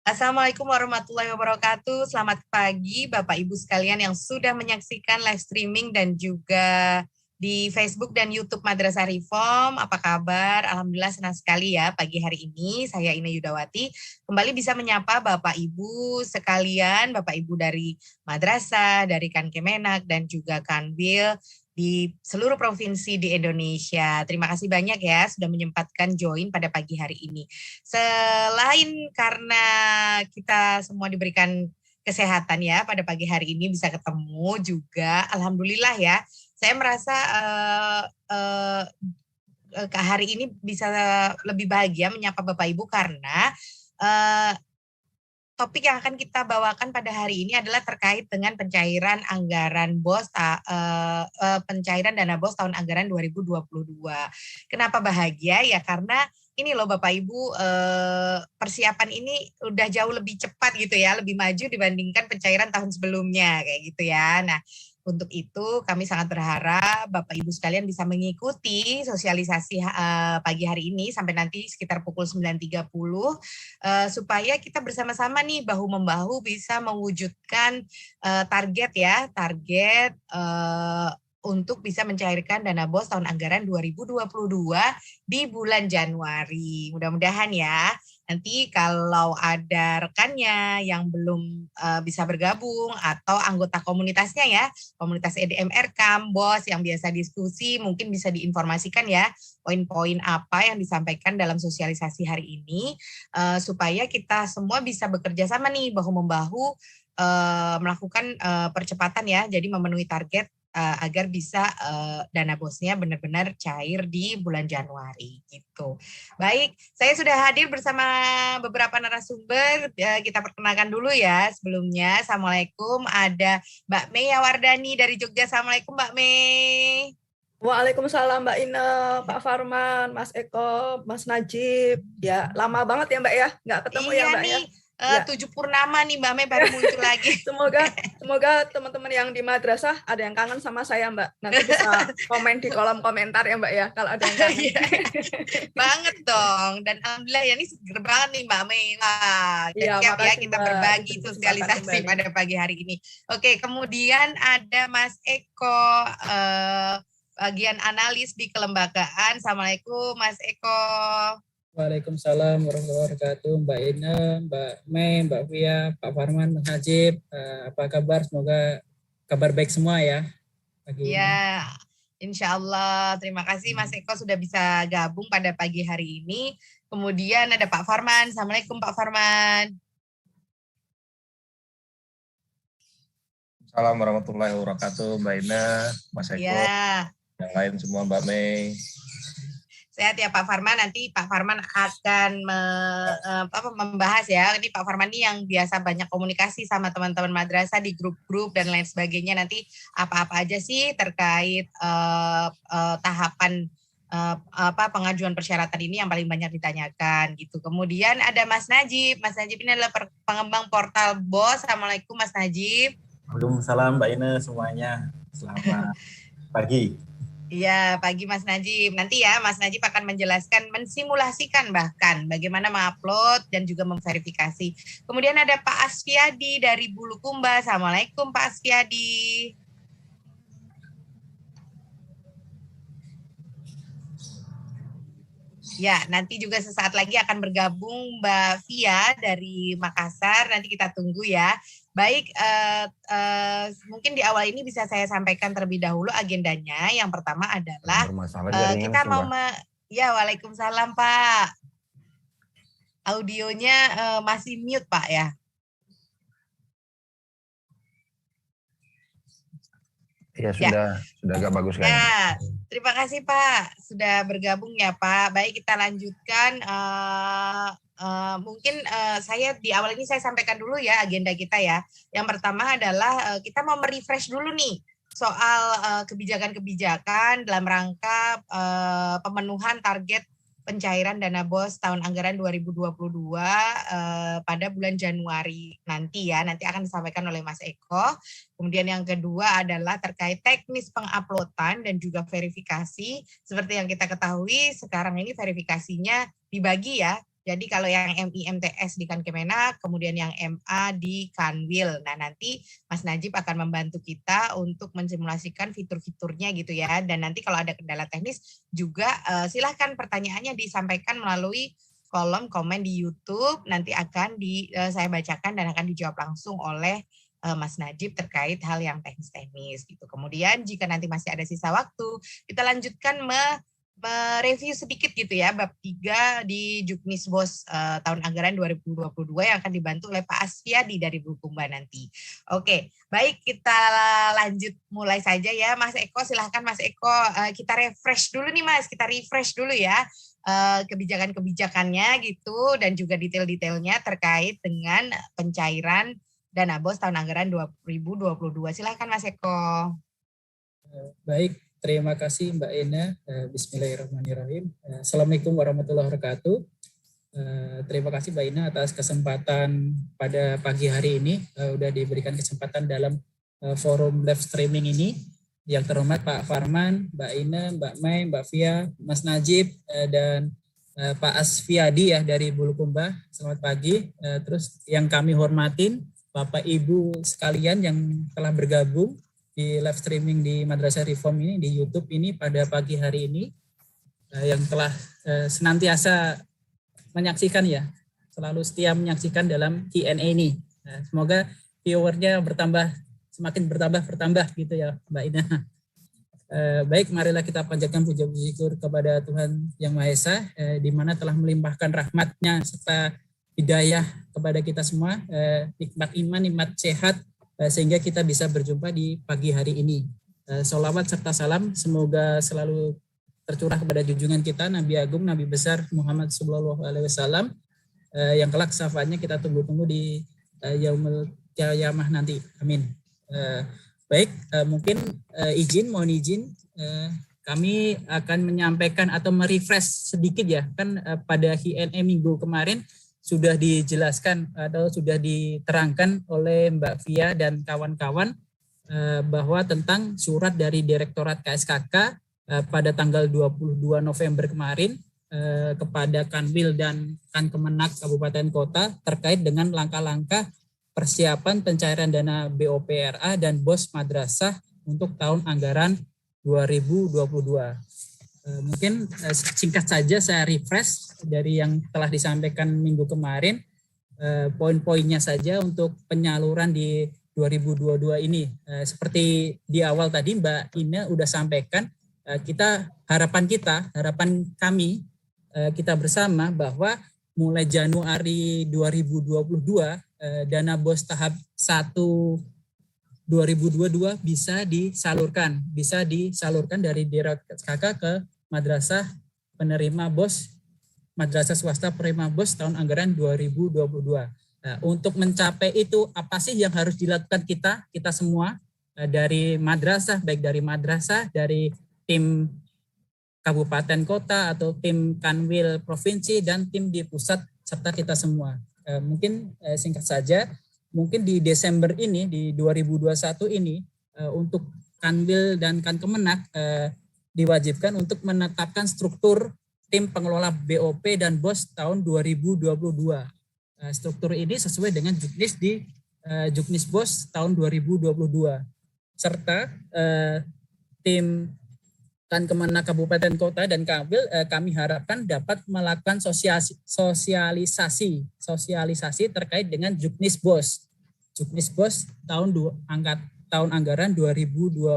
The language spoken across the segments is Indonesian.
Assalamualaikum warahmatullahi wabarakatuh. Selamat pagi Bapak Ibu sekalian yang sudah menyaksikan live streaming dan juga di Facebook dan YouTube Madrasah Reform. Apa kabar? Alhamdulillah senang sekali ya pagi hari ini. Saya Ina Yudawati kembali bisa menyapa Bapak Ibu sekalian, Bapak Ibu dari Madrasah, dari Kankemenak dan juga Kanwil di seluruh provinsi di Indonesia. Terima kasih banyak ya sudah menyempatkan join pada pagi hari ini. Selain karena kita semua diberikan kesehatan ya pada pagi hari ini bisa ketemu juga, alhamdulillah ya. Saya merasa hari ini bisa lebih bahagia menyapa Bapak Ibu karena topik yang akan kita bawakan pada hari ini adalah terkait dengan pencairan anggaran pencairan dana BOS tahun anggaran 2022. Kenapa bahagia? Ya karena ini loh Bapak Ibu, persiapan ini udah jauh lebih cepat gitu ya, lebih maju dibandingkan pencairan tahun sebelumnya kayak gitu ya. Nah, untuk itu kami sangat berharap Bapak Ibu sekalian bisa mengikuti sosialisasi pagi hari ini sampai nanti sekitar pukul 9.30 supaya kita bersama-sama nih bahu-membahu bisa mewujudkan target untuk bisa mencairkan dana BOS tahun anggaran 2022 di bulan Januari. Mudah-mudahan ya. Nanti kalau ada rekannya yang belum bisa bergabung atau anggota komunitasnya ya, komunitas EDMR KAM, BOS yang biasa diskusi, mungkin bisa diinformasikan ya poin-poin apa yang disampaikan dalam sosialisasi hari ini, supaya kita semua bisa bekerja sama nih bahu-membahu melakukan percepatan ya, jadi memenuhi target agar bisa dana BOS-nya benar-benar cair di bulan Januari gitu. Baik, saya sudah hadir bersama beberapa narasumber. Kita perkenalkan dulu ya sebelumnya. Assalamualaikum, ada Mbak Mei Wardani dari Jogja. Assalamualaikum Mbak Mei. Waalaikumsalam Mbak Ina, Pak Farman, Mas Eko, Mas Najib. Ya, lama banget ya Mbak ya, nggak ketemu ya Mbak nih, ya. 7 purnama nih Mbak Mei baru muncul lagi. Semoga teman-teman yang di madrasah ada yang kangen sama saya Mbak. Nanti bisa komen di kolom komentar ya Mbak ya kalau ada yang kangen. Banget dong. Dan alhamdulillah ya ini seger banget nih Mbak Mei. Wah, siap ya kita Mbak, berbagi sosialisasi pada pagi hari ini. Oke, kemudian ada Mas Eko bagian analis di kelembagaan. Assalamualaikum Mas Eko. Waalaikumsalam warahmatullahi wabarakatuh, Mbak Ina, Mbak Mei, Mbak Fia, Pak Farman, Mas Najib. Apa kabar? Semoga kabar baik semua ya pagi ini. Insya Allah. Terima kasih Mas Eko sudah bisa gabung pada pagi hari ini. Kemudian ada Pak Farman. Assalamualaikum Pak Farman. Assalamualaikum warahmatullahi wabarakatuh, Mbak Ina, Mas Eko, yang lain semua, Mbak Mei. Sehat ya Pak Farman, nanti Pak Farman akan membahas ya, ini Pak Farman ini yang biasa banyak komunikasi sama teman-teman madrasah di grup-grup dan lain sebagainya, nanti apa-apa aja sih terkait tahapan pengajuan persyaratan ini yang paling banyak ditanyakan gitu. Kemudian ada Mas Najib ini adalah pengembang portal BOS. Assalamualaikum Mas Najib. Waalaikumsalam Mbak Ina semuanya, selamat pagi. Iya, pagi Mas Najib. Nanti ya Mas Najib akan menjelaskan, mensimulasikan bahkan bagaimana mengupload dan juga memverifikasi. Kemudian ada Pak Asfiadi dari Bulukumba. Assalamualaikum Pak Asfiadi. Ya, nanti juga sesaat lagi akan bergabung Mbak Fia dari Makassar. Nanti kita tunggu ya. Baik, mungkin di awal ini bisa saya sampaikan terlebih dahulu agendanya. Yang pertama adalah kita mau Waalaikumsalam Pak. Audionya masih mute Pak ya. Ya sudah agak bagus kan. Ya, terima kasih Pak sudah bergabung ya Pak. Baik, kita lanjutkan. Mungkin saya di awal ini saya sampaikan dulu ya agenda kita ya. Yang pertama adalah kita mau merefresh dulu nih soal kebijakan-kebijakan dalam rangka pemenuhan target pencairan dana BOS tahun anggaran 2022 pada bulan Januari nanti ya. Nanti akan disampaikan oleh Mas Eko. Kemudian yang kedua adalah terkait teknis penguploadan dan juga verifikasi. Seperti yang kita ketahui sekarang ini verifikasinya dibagi ya. Jadi kalau yang MI/MTS di Kankemenak, kemudian yang MA di Kanwil. Nah, nanti Mas Najib akan membantu kita untuk mensimulasikan fitur-fiturnya gitu ya. Dan nanti kalau ada kendala teknis juga silahkan pertanyaannya disampaikan melalui kolom komen di YouTube. Nanti akan saya bacakan dan akan dijawab langsung oleh Mas Najib terkait hal yang teknis-teknis gitu. Kemudian jika nanti masih ada sisa waktu, kita lanjutkan mereview sedikit gitu ya bab 3 di Juknis Bos tahun anggaran 2022 yang akan dibantu oleh Pak Asfiadi dari Bulukumba nanti. Oke, baik, kita lanjut mulai saja ya Mas Eko. Silahkan Mas Eko, kita refresh dulu nih Mas, kita refresh dulu ya kebijakan-kebijakannya gitu dan juga detail-detailnya terkait dengan pencairan dana BOS tahun anggaran 2022. Silahkan Mas Eko. Baik. Terima kasih Mbak Ina. Bismillahirrahmanirrahim. Assalamualaikum warahmatullahi wabarakatuh. Terima kasih Mbak Ina atas kesempatan pada pagi hari ini. Sudah diberikan kesempatan dalam forum live streaming ini. Yang terhormat Pak Farman, Mbak Ina, Mbak Mei, Mbak Fia, Mas Najib, dan Pak Asfiadi ya dari Bulukumba. Selamat pagi. Terus yang kami hormatin Bapak Ibu sekalian yang telah bergabung di live streaming di Madrasah Reform ini, di YouTube ini pada pagi hari ini, yang telah senantiasa menyaksikan ya, selalu setia menyaksikan dalam Q&A ini. Semoga viewernya semakin bertambah gitu ya Mbak Ina. Baik, marilah kita panjatkan puja puji syukur kepada Tuhan Yang Maha Esa, di mana telah melimpahkan rahmat-Nya serta hidayah kepada kita semua, nikmat iman, nikmat sehat, sehingga kita bisa berjumpa di pagi hari ini. Sholawat serta salam semoga selalu tercurah kepada junjungan kita Nabi Agung, Nabi besar Muhammad Sallallahu Alaihi Wasallam, yang kelak syafaatnya kita tunggu-tunggu di Yaumul Qiyamah nanti. Amin. Baik, mungkin mohon izin kami akan menyampaikan atau merefresh sedikit ya, kan pada Q&A minggu kemarin sudah dijelaskan atau sudah diterangkan oleh Mbak Fia dan kawan-kawan bahwa tentang surat dari Direktorat KSKK pada tanggal 22 November kemarin kepada Kanwil dan Kankemenak Kabupaten Kota terkait dengan langkah-langkah persiapan pencairan dana BOPRA dan BOS Madrasah untuk tahun anggaran 2022. Mungkin singkat saja saya refresh dari yang telah disampaikan minggu kemarin, poin-poinnya saja untuk penyaluran di 2022 ini. Seperti di awal tadi Mbak Ina udah sampaikan, harapan kami, kita bersama bahwa mulai Januari 2022 dana BOS tahap 1 2022 bisa disalurkan dari Direktorat KSKK ke Madrasah penerima BOS, Madrasah swasta penerima BOS tahun anggaran 2022. Nah, untuk mencapai itu apa sih yang harus dilakukan kita semua dari madrasah, baik dari madrasah, dari tim kabupaten kota atau tim Kanwil provinsi dan tim di pusat serta kita semua. Mungkin singkat saja, mungkin di Desember ini di 2021 ini untuk Kanwil dan Kankemenak diwajibkan untuk menetapkan struktur tim pengelola BOP dan BOS tahun 2022. Struktur ini sesuai dengan Juknis BOS tahun 2022. Serta tim Kankemenak Kabupaten Kota dan Kanwil kami harapkan dapat melakukan sosialisasi terkait dengan Juknis BOS tahun anggaran 2022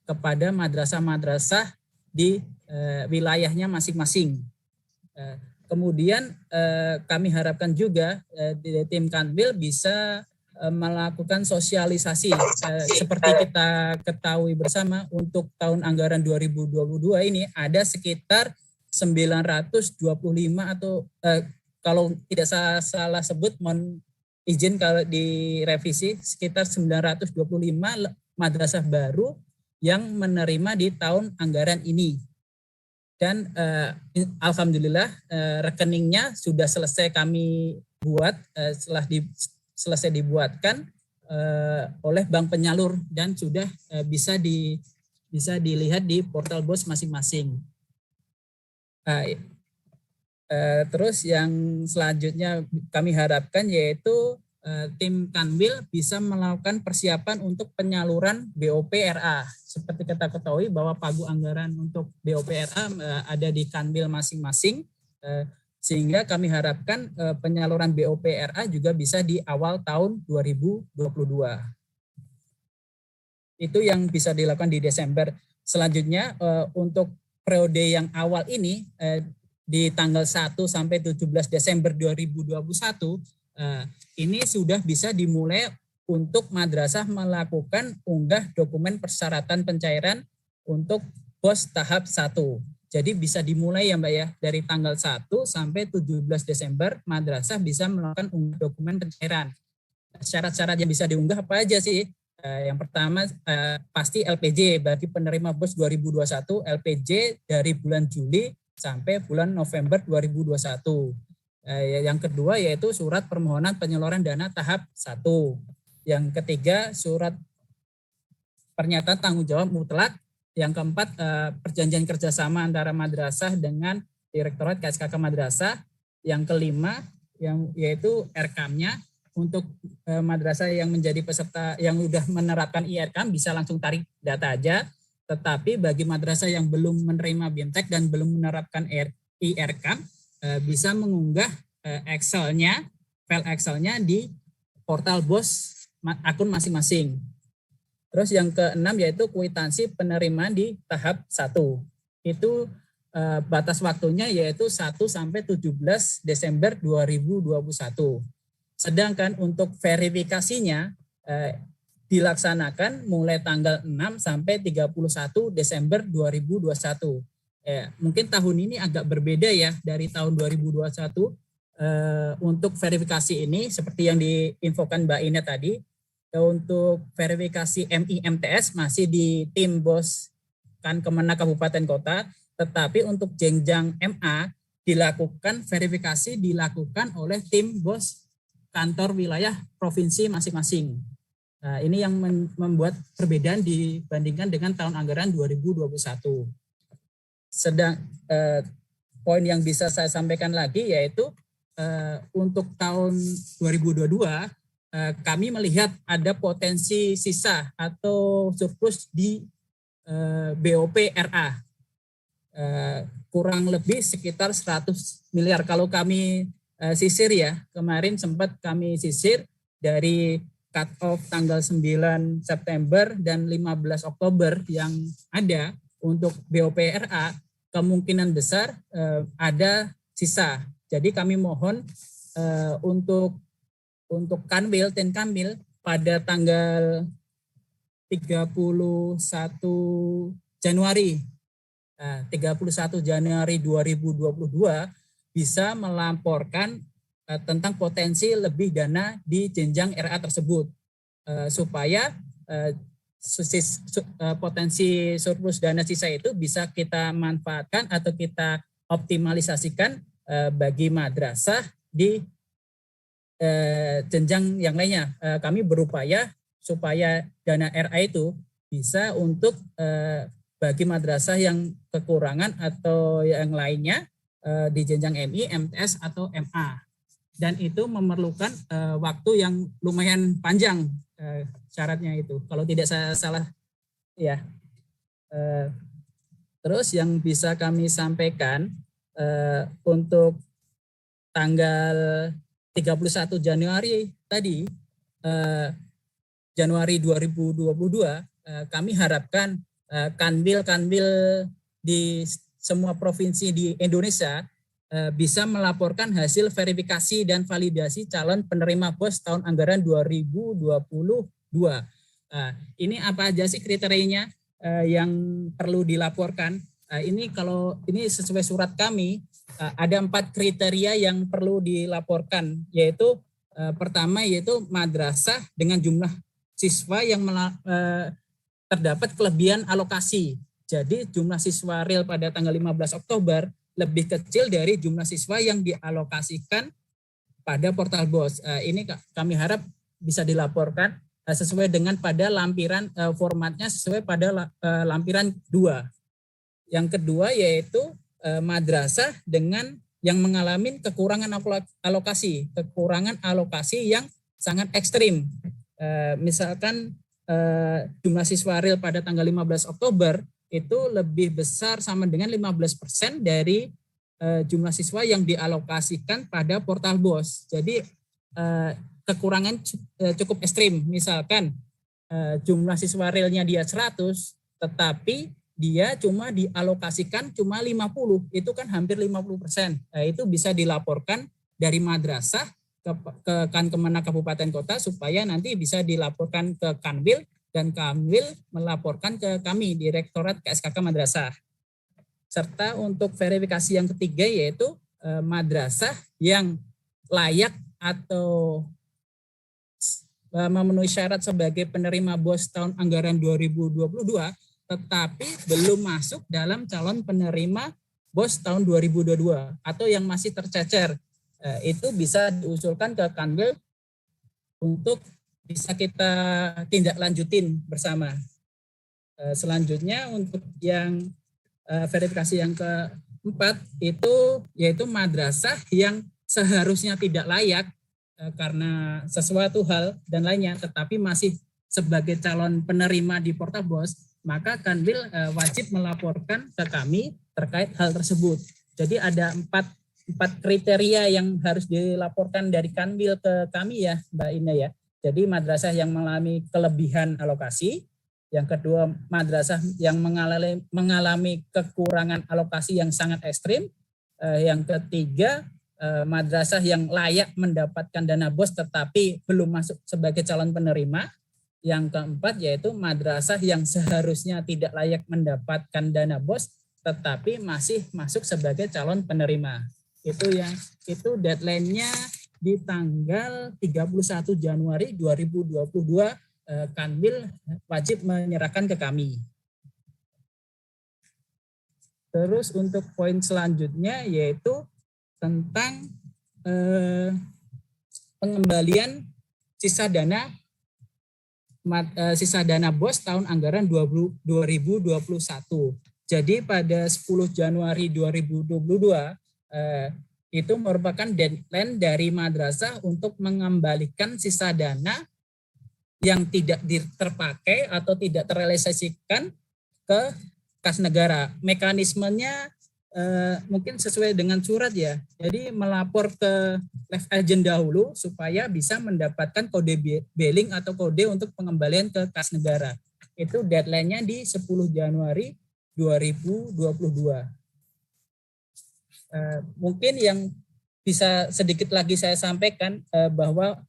kepada madrasah-madrasah di wilayahnya masing-masing. Kemudian kami harapkan juga tim Kanwil bisa melakukan sosialisasi seperti kita ketahui bersama untuk tahun anggaran 2022 ini ada sekitar 925 atau kalau tidak salah sebut, mohon izin kalau direvisi, sekitar 925 madrasah baru yang menerima di tahun anggaran ini. Dan alhamdulillah rekeningnya sudah selesai kami buat, selesai dibuatkan oleh bank penyalur dan sudah bisa dilihat di portal BOS masing-masing. Terus yang selanjutnya kami harapkan yaitu tim Kanwil bisa melakukan persiapan untuk penyaluran BOP RA. Seperti kita ketahui bahwa pagu anggaran untuk BOP RA ada di Kanwil masing-masing, sehingga kami harapkan penyaluran BOP RA juga bisa di awal tahun 2022. Itu yang bisa dilakukan di Desember. Selanjutnya untuk periode yang awal ini di tanggal 1 sampai 17 Desember 2021 ini sudah bisa dimulai untuk madrasah melakukan unggah dokumen persyaratan pencairan untuk BOS tahap 1. Jadi bisa dimulai ya Mbak ya, dari tanggal 1 sampai 17 Desember madrasah bisa melakukan unggah dokumen pencairan. Syarat-syarat yang bisa diunggah apa aja sih? Yang pertama pasti LPJ bagi penerima BOS 2021, LPJ dari bulan Juli sampai bulan November 2021. Yang kedua yaitu surat permohonan penyaluran dana tahap 1. Yang ketiga surat pernyataan tanggung jawab mutlak. Yang keempat perjanjian kerjasama antara madrasah dengan Direktorat KSKK Madrasah. Yang kelima yaitu RKAM-nya. Untuk madrasah yang menjadi peserta yang sudah menerapkan IRKAM bisa langsung tarik data aja. Tetapi bagi madrasah yang belum menerima BIMTEK dan belum menerapkan IRKAM bisa mengunggah Excel-nya, file Excel-nya di portal BOS akun masing-masing. Terus yang keenam yaitu kwitansi penerimaan di tahap 1. Itu batas waktunya yaitu 1 sampai 17 Desember 2021. Sedangkan untuk verifikasinya dilaksanakan mulai tanggal 6 sampai 31 Desember 2021. Mungkin tahun ini agak berbeda ya dari tahun 2021 untuk verifikasi ini seperti yang diinfokan Mbak Ina tadi. Untuk verifikasi MI/MTS masih di tim BOS Kemenag Kabupaten Kota, tetapi untuk jenjang MA verifikasi dilakukan oleh tim BOS kantor wilayah provinsi masing-masing. Nah, ini yang membuat perbedaan dibandingkan dengan tahun anggaran 2021. Poin yang bisa saya sampaikan lagi yaitu untuk tahun 2022 kami melihat ada potensi sisa atau surplus di BOP RA kurang lebih sekitar 100 miliar kalau kami sisir ya. Kemarin sempat kami sisir dari cut off tanggal 9 September dan 15 Oktober yang ada untuk BOP RA kemungkinan besar ada sisa. Jadi kami mohon untuk Kanwil, Ten Kanwil pada tanggal 31 Januari 2022 bisa melaporkan tentang potensi lebih dana di jenjang RA tersebut supaya potensi surplus dana sisa itu bisa kita manfaatkan atau kita optimalisasikan bagi madrasah di jenjang yang lainnya. Kami berupaya supaya dana RA itu bisa untuk bagi madrasah yang kekurangan atau yang lainnya di jenjang MI, MTS atau MA. Dan itu memerlukan waktu yang lumayan panjang syaratnya itu. Kalau tidak saya salah ya. Terus yang bisa kami sampaikan untuk tanggal 31 Januari tadi, Januari 2022, kami harapkan Kanwil di semua provinsi di Indonesia bisa melaporkan hasil verifikasi dan validasi calon penerima BOS tahun anggaran 2022. Ini apa aja sih kriterianya yang perlu dilaporkan? Ini sesuai surat kami, ada 4 kriteria yang perlu dilaporkan, yaitu pertama yaitu madrasah dengan jumlah siswa yang terdapat kelebihan alokasi. Jadi jumlah siswa real pada tanggal 15 Oktober lebih kecil dari jumlah siswa yang dialokasikan pada portal BOS. Ini kami harap bisa dilaporkan sesuai dengan pada lampiran formatnya sesuai pada lampiran 2. Yang kedua yaitu madrasah dengan yang mengalami kekurangan alokasi yang sangat ekstrim. Misalkan jumlah siswa real pada tanggal 15 Oktober itu lebih besar sama dengan 15% dari jumlah siswa yang dialokasikan pada portal BOS. Jadi kekurangan cukup ekstrim. Misalkan jumlah siswa realnya dia 100, tetapi dia cuma dialokasikan cuma 50. Itu kan hampir 50%. Itu bisa dilaporkan dari madrasah ke Kankemenak Kabupaten Kota supaya nanti bisa dilaporkan ke Kanwil dan Kanwil melaporkan ke kami Direktorat KSKK Madrasah. Serta untuk verifikasi yang ketiga yaitu madrasah yang layak atau memenuhi syarat sebagai penerima BOS tahun anggaran 2022 tetapi belum masuk dalam calon penerima BOS tahun 2022 atau yang masih tercecer. Itu bisa diusulkan ke Kanwil untuk bisa kita tindak lanjutin bersama. Selanjutnya untuk yang verifikasi yang keempat itu yaitu madrasah yang seharusnya tidak layak karena sesuatu hal dan lainnya tetapi masih sebagai calon penerima di portal BOS, maka Kanwil wajib melaporkan ke kami terkait hal tersebut. Jadi ada empat kriteria yang harus dilaporkan dari Kanwil ke kami ya Mbak Ina ya. Jadi madrasah yang mengalami kelebihan alokasi, yang kedua madrasah yang mengalami kekurangan alokasi yang sangat ekstrim, yang ketiga madrasah yang layak mendapatkan dana BOS tetapi belum masuk sebagai calon penerima, yang keempat yaitu madrasah yang seharusnya tidak layak mendapatkan dana BOS tetapi masih masuk sebagai calon penerima. Itu deadline-nya di tanggal 31 Januari 2022 Kanwil wajib menyerahkan ke kami. Terus untuk poin selanjutnya yaitu tentang pengembalian sisa dana BOS tahun anggaran 2021. Jadi pada 10 Januari 2022 itu merupakan deadline dari madrasah untuk mengembalikan sisa dana yang tidak terpakai atau tidak terrealisasikan ke kas negara. Mekanismenya mungkin sesuai dengan surat ya. Jadi melapor ke live agent dahulu supaya bisa mendapatkan kode billing atau kode untuk pengembalian ke kas negara. Itu deadline-nya di 10 Januari 2022. Mungkin yang bisa sedikit lagi saya sampaikan bahwa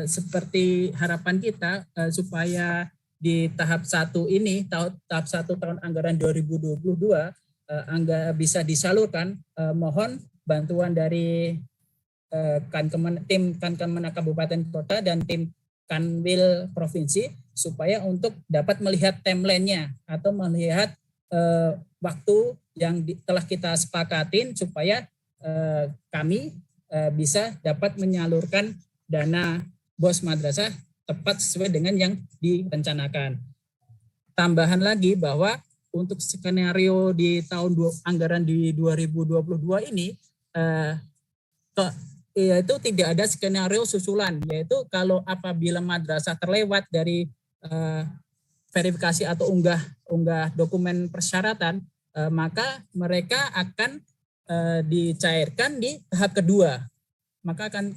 seperti harapan kita supaya di tahap 1 ini, tahap 1 tahun anggaran 2022 bisa disalurkan, mohon bantuan dari tim Kankemenak Kabupaten Kota dan tim Kanwil Provinsi supaya untuk dapat melihat timeline-nya atau melihat waktu yang telah kita sepakatin supaya kami bisa dapat menyalurkan dana BOS madrasah tepat sesuai dengan yang direncanakan. Tambahan lagi bahwa untuk skenario di tahun anggaran di 2022 ini yaitu tidak ada skenario susulan, yaitu kalau apabila madrasah terlewat dari verifikasi atau unggah dokumen persyaratan, maka mereka akan dicairkan di tahap kedua. Maka akan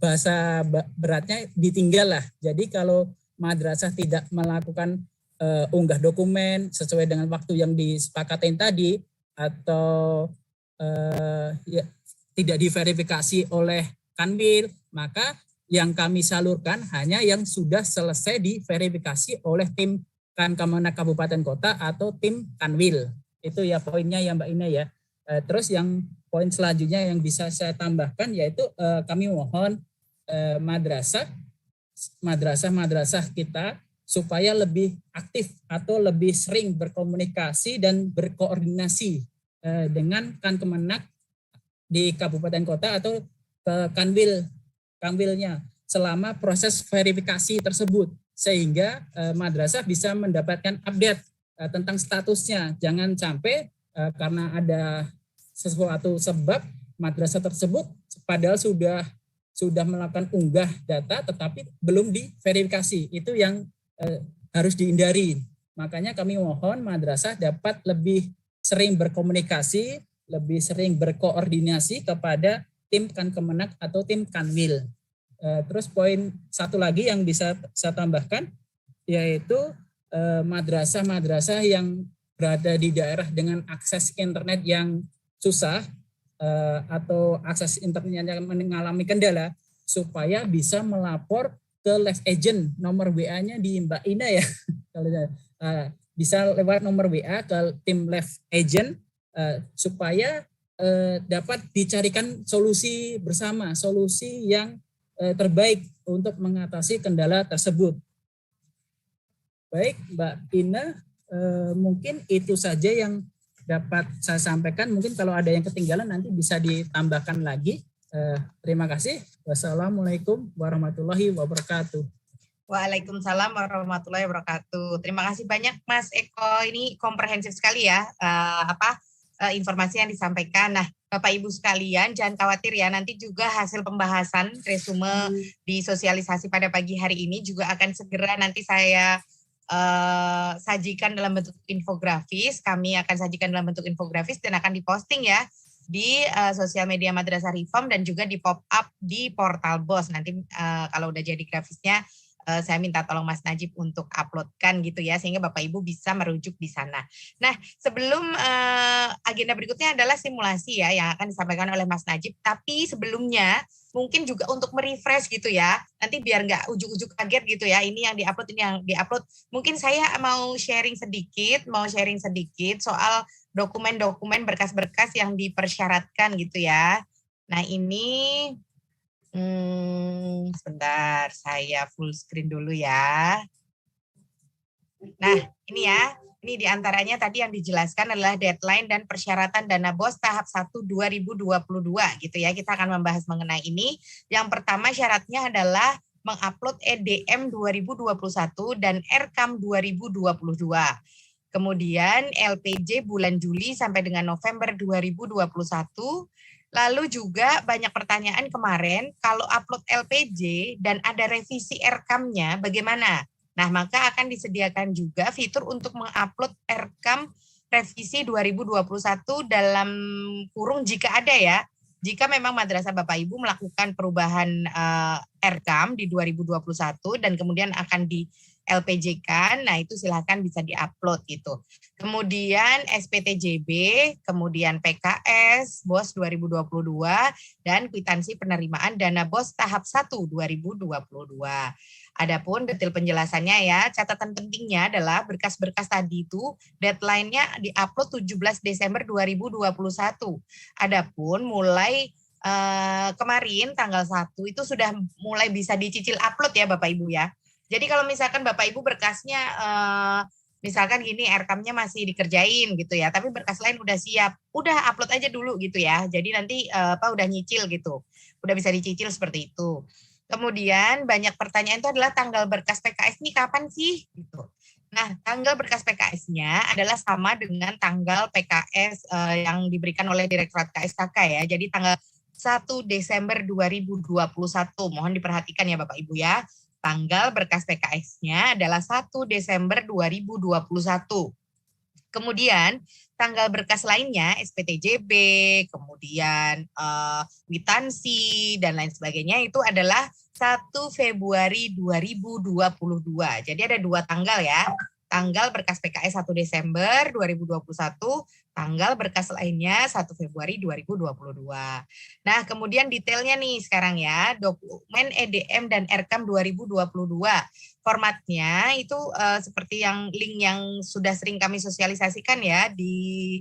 bahasa beratnya ditinggal lah. Jadi kalau madrasah tidak melakukan unggah dokumen sesuai dengan waktu yang disepakatin tadi atau tidak diverifikasi oleh Kanwil, maka yang kami salurkan hanya yang sudah selesai diverifikasi oleh tim Kankemenak Kabupaten Kota atau tim Kanwil. Itu ya poinnya ya Mbak Ina ya. Terus yang poin selanjutnya yang bisa saya tambahkan yaitu kami mohon madrasah kita supaya lebih aktif atau lebih sering berkomunikasi dan berkoordinasi dengan Kankemenak di Kabupaten Kota atau ke Kanwilnya selama proses verifikasi tersebut sehingga madrasah bisa mendapatkan update tentang statusnya. Jangan sampai karena ada sesuatu sebab madrasah tersebut padahal sudah melakukan unggah data tetapi belum diverifikasi. Itu yang harus dihindari. Makanya kami mohon madrasah dapat lebih sering berkomunikasi, lebih sering berkoordinasi kepada tim Kankemenak atau tim Kanwil. Terus poin satu lagi yang bisa saya tambahkan yaitu madrasah-madrasah yang berada di daerah dengan akses internet yang susah atau akses internet yang mengalami kendala supaya bisa melapor ke live agent. Nomor WA-nya di Mbak Ina ya. Bisa lewat nomor WA ke tim live agent supaya dapat dicarikan solusi bersama, solusi yang terbaik untuk mengatasi kendala tersebut. Baik, Mbak Ina, mungkin itu saja yang dapat saya sampaikan. Mungkin kalau ada yang ketinggalan nanti bisa ditambahkan lagi. Terima kasih. Wassalamualaikum warahmatullahi wabarakatuh. Waalaikumsalam warahmatullahi wabarakatuh. Terima kasih banyak Mas Eko. Ini komprehensif sekali ya informasi yang disampaikan. Nah, Bapak Ibu sekalian jangan khawatir ya, nanti juga hasil pembahasan resume di sosialisasi pada pagi hari ini juga akan segera nanti saya sajikan dalam bentuk infografis. Kami akan sajikan dalam bentuk infografis dan akan diposting ya di sosial media Madrasah Reform dan juga di pop up di portal BOS. Nanti kalau udah jadi grafisnya saya minta tolong Mas Najib untuk uploadkan gitu ya, sehingga Bapak Ibu bisa merujuk di sana. Nah, sebelum agenda berikutnya adalah simulasi ya yang akan disampaikan oleh Mas Najib. Tapi sebelumnya mungkin juga untuk merefresh gitu ya, nanti biar nggak ujuk-ujuk kaget gitu ya, ini yang diupload, ini yang diupload. Mungkin saya mau sharing sedikit soal dokumen-dokumen berkas-berkas yang dipersyaratkan gitu ya. Nah ini sebentar, saya full screen dulu ya. Nah, ini ya. Ini diantaranya tadi yang dijelaskan adalah deadline dan persyaratan dana BOS tahap 1 2022 gitu ya. Kita akan membahas mengenai ini. Yang pertama syaratnya adalah mengupload EDM 2021 dan RKAM 2022. Kemudian LPJ bulan Juli sampai dengan November 2021. Lalu juga banyak pertanyaan kemarin, kalau upload LPJ dan ada revisi RKAM-nya bagaimana? Nah, maka akan disediakan juga fitur untuk mengupload RKAM revisi 2021 dalam kurung jika ada ya. Jika memang madrasah Bapak Ibu melakukan perubahan RKAM di 2021 dan kemudian akan di LPJ-kan, nah itu silahkan bisa diupload gitu. Kemudian SPTJB, kemudian PKS, BOS 2022, dan kwitansi penerimaan dana BOS tahap 1 2022. Adapun detail penjelasannya ya, catatan pentingnya adalah berkas-berkas tadi itu deadline-nya diupload 17 Desember 2021. Adapun mulai kemarin tanggal 1 itu sudah mulai bisa dicicil upload ya Bapak Ibu ya. Jadi kalau misalkan Bapak Ibu berkasnya misalkan gini RKAM-nya masih dikerjain gitu ya, tapi berkas lain udah siap, udah upload aja dulu gitu ya. Jadi nanti udah nyicil gitu, udah bisa dicicil seperti itu. Kemudian banyak pertanyaan itu adalah tanggal berkas PKS ini kapan sih? Gitu. Nah, tanggal berkas PKS-nya adalah sama dengan tanggal PKS yang diberikan oleh Direktorat KSKK ya. Jadi tanggal 1 Desember 2021. Mohon diperhatikan ya Bapak Ibu ya. Tanggal berkas PKS-nya adalah 1 Desember 2021. Kemudian tanggal berkas lainnya SPTJB, kemudian kwitansi dan lain sebagainya itu adalah 1 Februari 2022. Jadi ada 2 tanggal ya. Tanggal berkas PKS 1 Desember 2021, tanggal berkas lainnya 1 Februari 2022. Nah, kemudian detailnya nih sekarang ya, dokumen EDM dan RKAM 2022. Formatnya itu seperti yang link yang sudah sering kami sosialisasikan ya di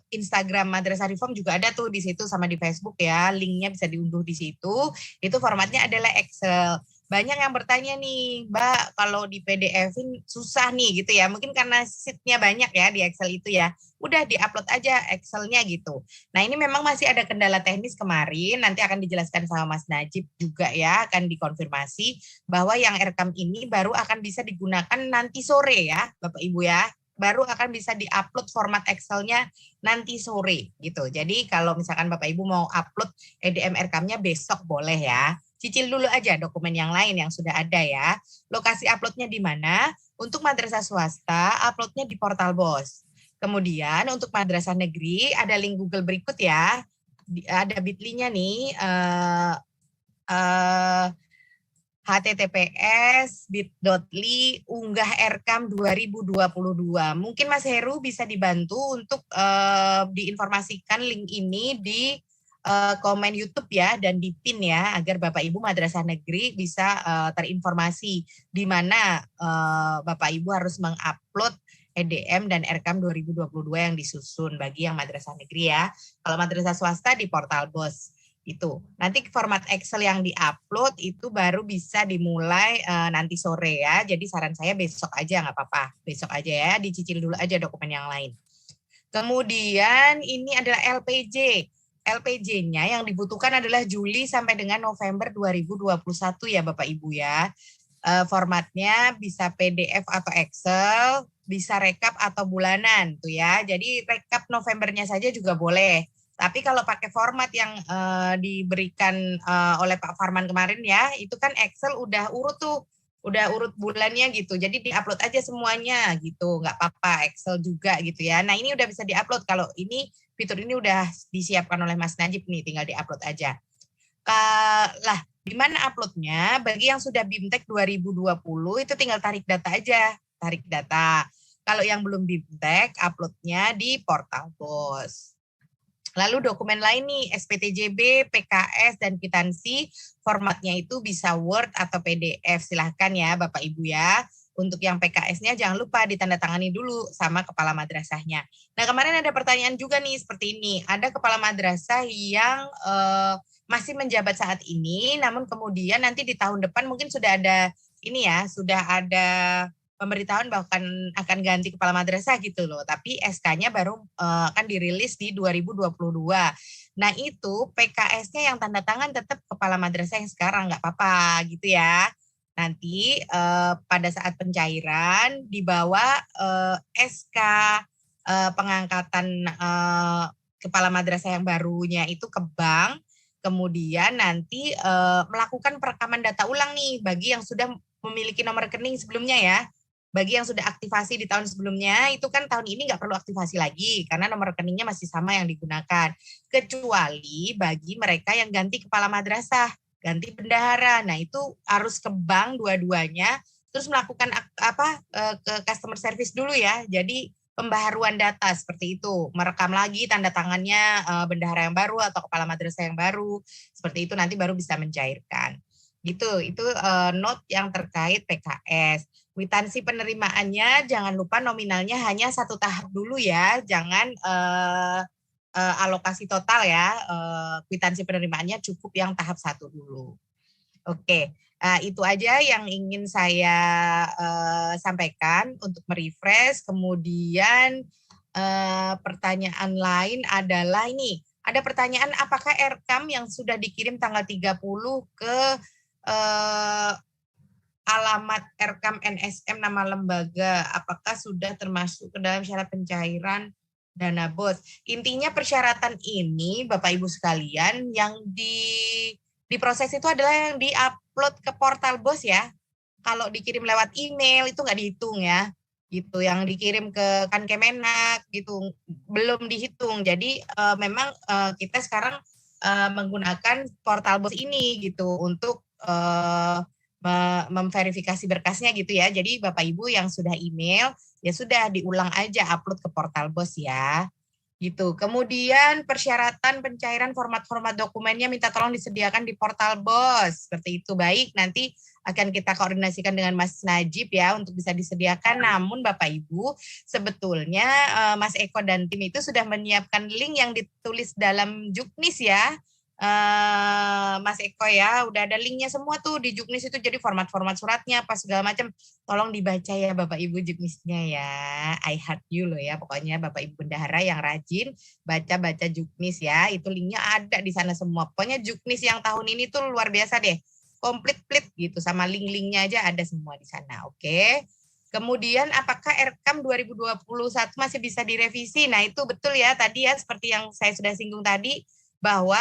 Instagram Madrasah Reform juga ada tuh di situ sama di Facebook ya, linknya bisa diunduh di situ. Itu formatnya adalah Excel. Banyak yang bertanya nih, Mbak, kalau di PDF-in susah nih gitu ya. Mungkin karena sheet-nya banyak ya di Excel itu ya. Udah di-upload aja Excel-nya gitu. Nah, ini memang masih ada kendala teknis kemarin. Nanti akan dijelaskan sama Mas Najib juga ya, akan dikonfirmasi bahwa yang RKAM ini baru akan bisa digunakan nanti sore ya, Bapak Ibu ya. baru akan bisa diupload format Excel-nya nanti sore gitu. Jadi kalau misalkan Bapak Ibu mau upload EDM RKAM-nya besok boleh ya. Cicil dulu aja dokumen yang lain yang sudah ada ya. Lokasi uploadnya di mana? Untuk madrasah swasta, uploadnya di portal BOS. Kemudian untuk madrasah negeri ada link Google berikut ya. Ada bit.ly-nya nih. https://bit.ly unggah RKAM 2022. Mungkin Mas Heru bisa dibantu untuk diinformasikan link ini di komen YouTube ya dan di pin ya agar Bapak Ibu madrasah negeri bisa terinformasi di mana Bapak Ibu harus mengupload EDM dan RKAM 2022 yang disusun bagi yang madrasah negeri ya. Kalau madrasah swasta di portal BOS itu. Nanti format Excel yang diupload itu baru bisa dimulai nanti sore ya. Jadi saran saya besok aja nggak apa-apa. Besok aja ya, dicicil dulu aja dokumen yang lain. Kemudian ini adalah LPJ. LPJ-nya yang dibutuhkan adalah Juli sampai dengan November 2021 ya Bapak Ibu ya. Formatnya bisa PDF atau Excel, bisa rekap atau bulanan tuh ya. Jadi rekap Novembernya saja juga boleh. Tapi kalau pakai format yang diberikan oleh Pak Farman kemarin ya, itu kan Excel udah urut tuh, udah urut bulannya gitu. Jadi diupload aja semuanya gitu, nggak apa-apa Excel juga gitu ya. Nah ini udah bisa diupload kalau ini fitur ini udah disiapkan oleh Mas Najib nih, tinggal diupload aja. Lah, di mana uploadnya? Bagi yang sudah BIMTEK 2020 itu tinggal tarik data aja, tarik data. Kalau yang belum BIMTEK, uploadnya di portal BOS. Lalu dokumen lain nih, SPTJB, PKS, dan kwitansi, formatnya itu bisa Word atau PDF. Silahkan ya Bapak Ibu ya. Untuk yang PKS-nya jangan lupa ditandatangani dulu sama kepala madrasahnya. Nah kemarin ada pertanyaan juga nih seperti ini. Ada kepala madrasah yang masih menjabat saat ini, namun kemudian nanti di tahun depan mungkin sudah ada ini ya, sudah ada pemberitahuan bahwa akan ganti kepala madrasah gitu loh. Tapi SK-nya baru akan dirilis di 2022. Nah itu PKS-nya yang tanda tangan tetap kepala madrasah yang sekarang, nggak apa-apa gitu ya. Nanti pada saat pencairan dibawa SK pengangkatan kepala madrasah yang barunya itu ke bank. Kemudian nanti melakukan perekaman data ulang nih bagi yang sudah memiliki nomor rekening sebelumnya ya. Bagi yang sudah aktivasi di tahun sebelumnya, itu kan tahun ini nggak perlu aktivasi lagi, karena nomor rekeningnya masih sama yang digunakan. Kecuali bagi mereka yang ganti kepala madrasah, ganti bendahara. Nah itu harus ke bank dua-duanya, terus melakukan ke customer service dulu ya. Jadi pembaharuan data seperti itu, merekam lagi tanda tangannya bendahara yang baru atau kepala madrasah yang baru, seperti itu nanti baru bisa mencairkan. Gitu, itu note yang terkait PKS. Kwitansi penerimaannya jangan lupa nominalnya hanya 1 tahap dulu ya, jangan alokasi total ya. Kwitansi penerimaannya cukup yang tahap 1 dulu. Oke, itu aja yang ingin saya sampaikan untuk merefresh. Kemudian pertanyaan lain adalah ini, ada pertanyaan apakah RKAM yang sudah dikirim tanggal 30 ke alamat RKAM NSM nama lembaga, apakah sudah termasuk ke dalam syarat pencairan dana BOS? Intinya persyaratan ini Bapak Ibu sekalian yang diproses itu adalah yang diupload ke portal BOS ya. Kalau dikirim lewat email itu nggak dihitung ya. Gitu, yang dikirim ke Kemenak gitu belum dihitung. Jadi memang kita sekarang menggunakan portal BOS ini gitu untuk memverifikasi berkasnya gitu ya. Jadi Bapak Ibu yang sudah email ya sudah diulang aja upload ke portal BOS ya. Gitu. Kemudian persyaratan pencairan format-format dokumennya minta tolong disediakan di portal BOS. Seperti itu. Baik, nanti akan kita koordinasikan dengan Mas Najib ya untuk bisa disediakan. Namun Bapak Ibu, sebetulnya Mas Eko dan tim itu sudah menyiapkan link yang ditulis dalam Juknis ya. Mas Eko ya, udah ada linknya semua tuh di Juknis itu, jadi format-format suratnya apa segala macam, tolong dibaca ya Bapak Ibu Juknisnya ya. I heart you loh ya, pokoknya Bapak Ibu bendahara yang rajin baca-baca Juknis ya, itu linknya ada di sana semua. Pokoknya Juknis yang tahun ini tuh luar biasa deh, komplit gitu, sama link-linknya aja ada semua di sana. Oke. Kemudian apakah RKAM 2021 masih bisa direvisi? Nah itu betul ya tadi ya seperti yang saya sudah singgung tadi bahwa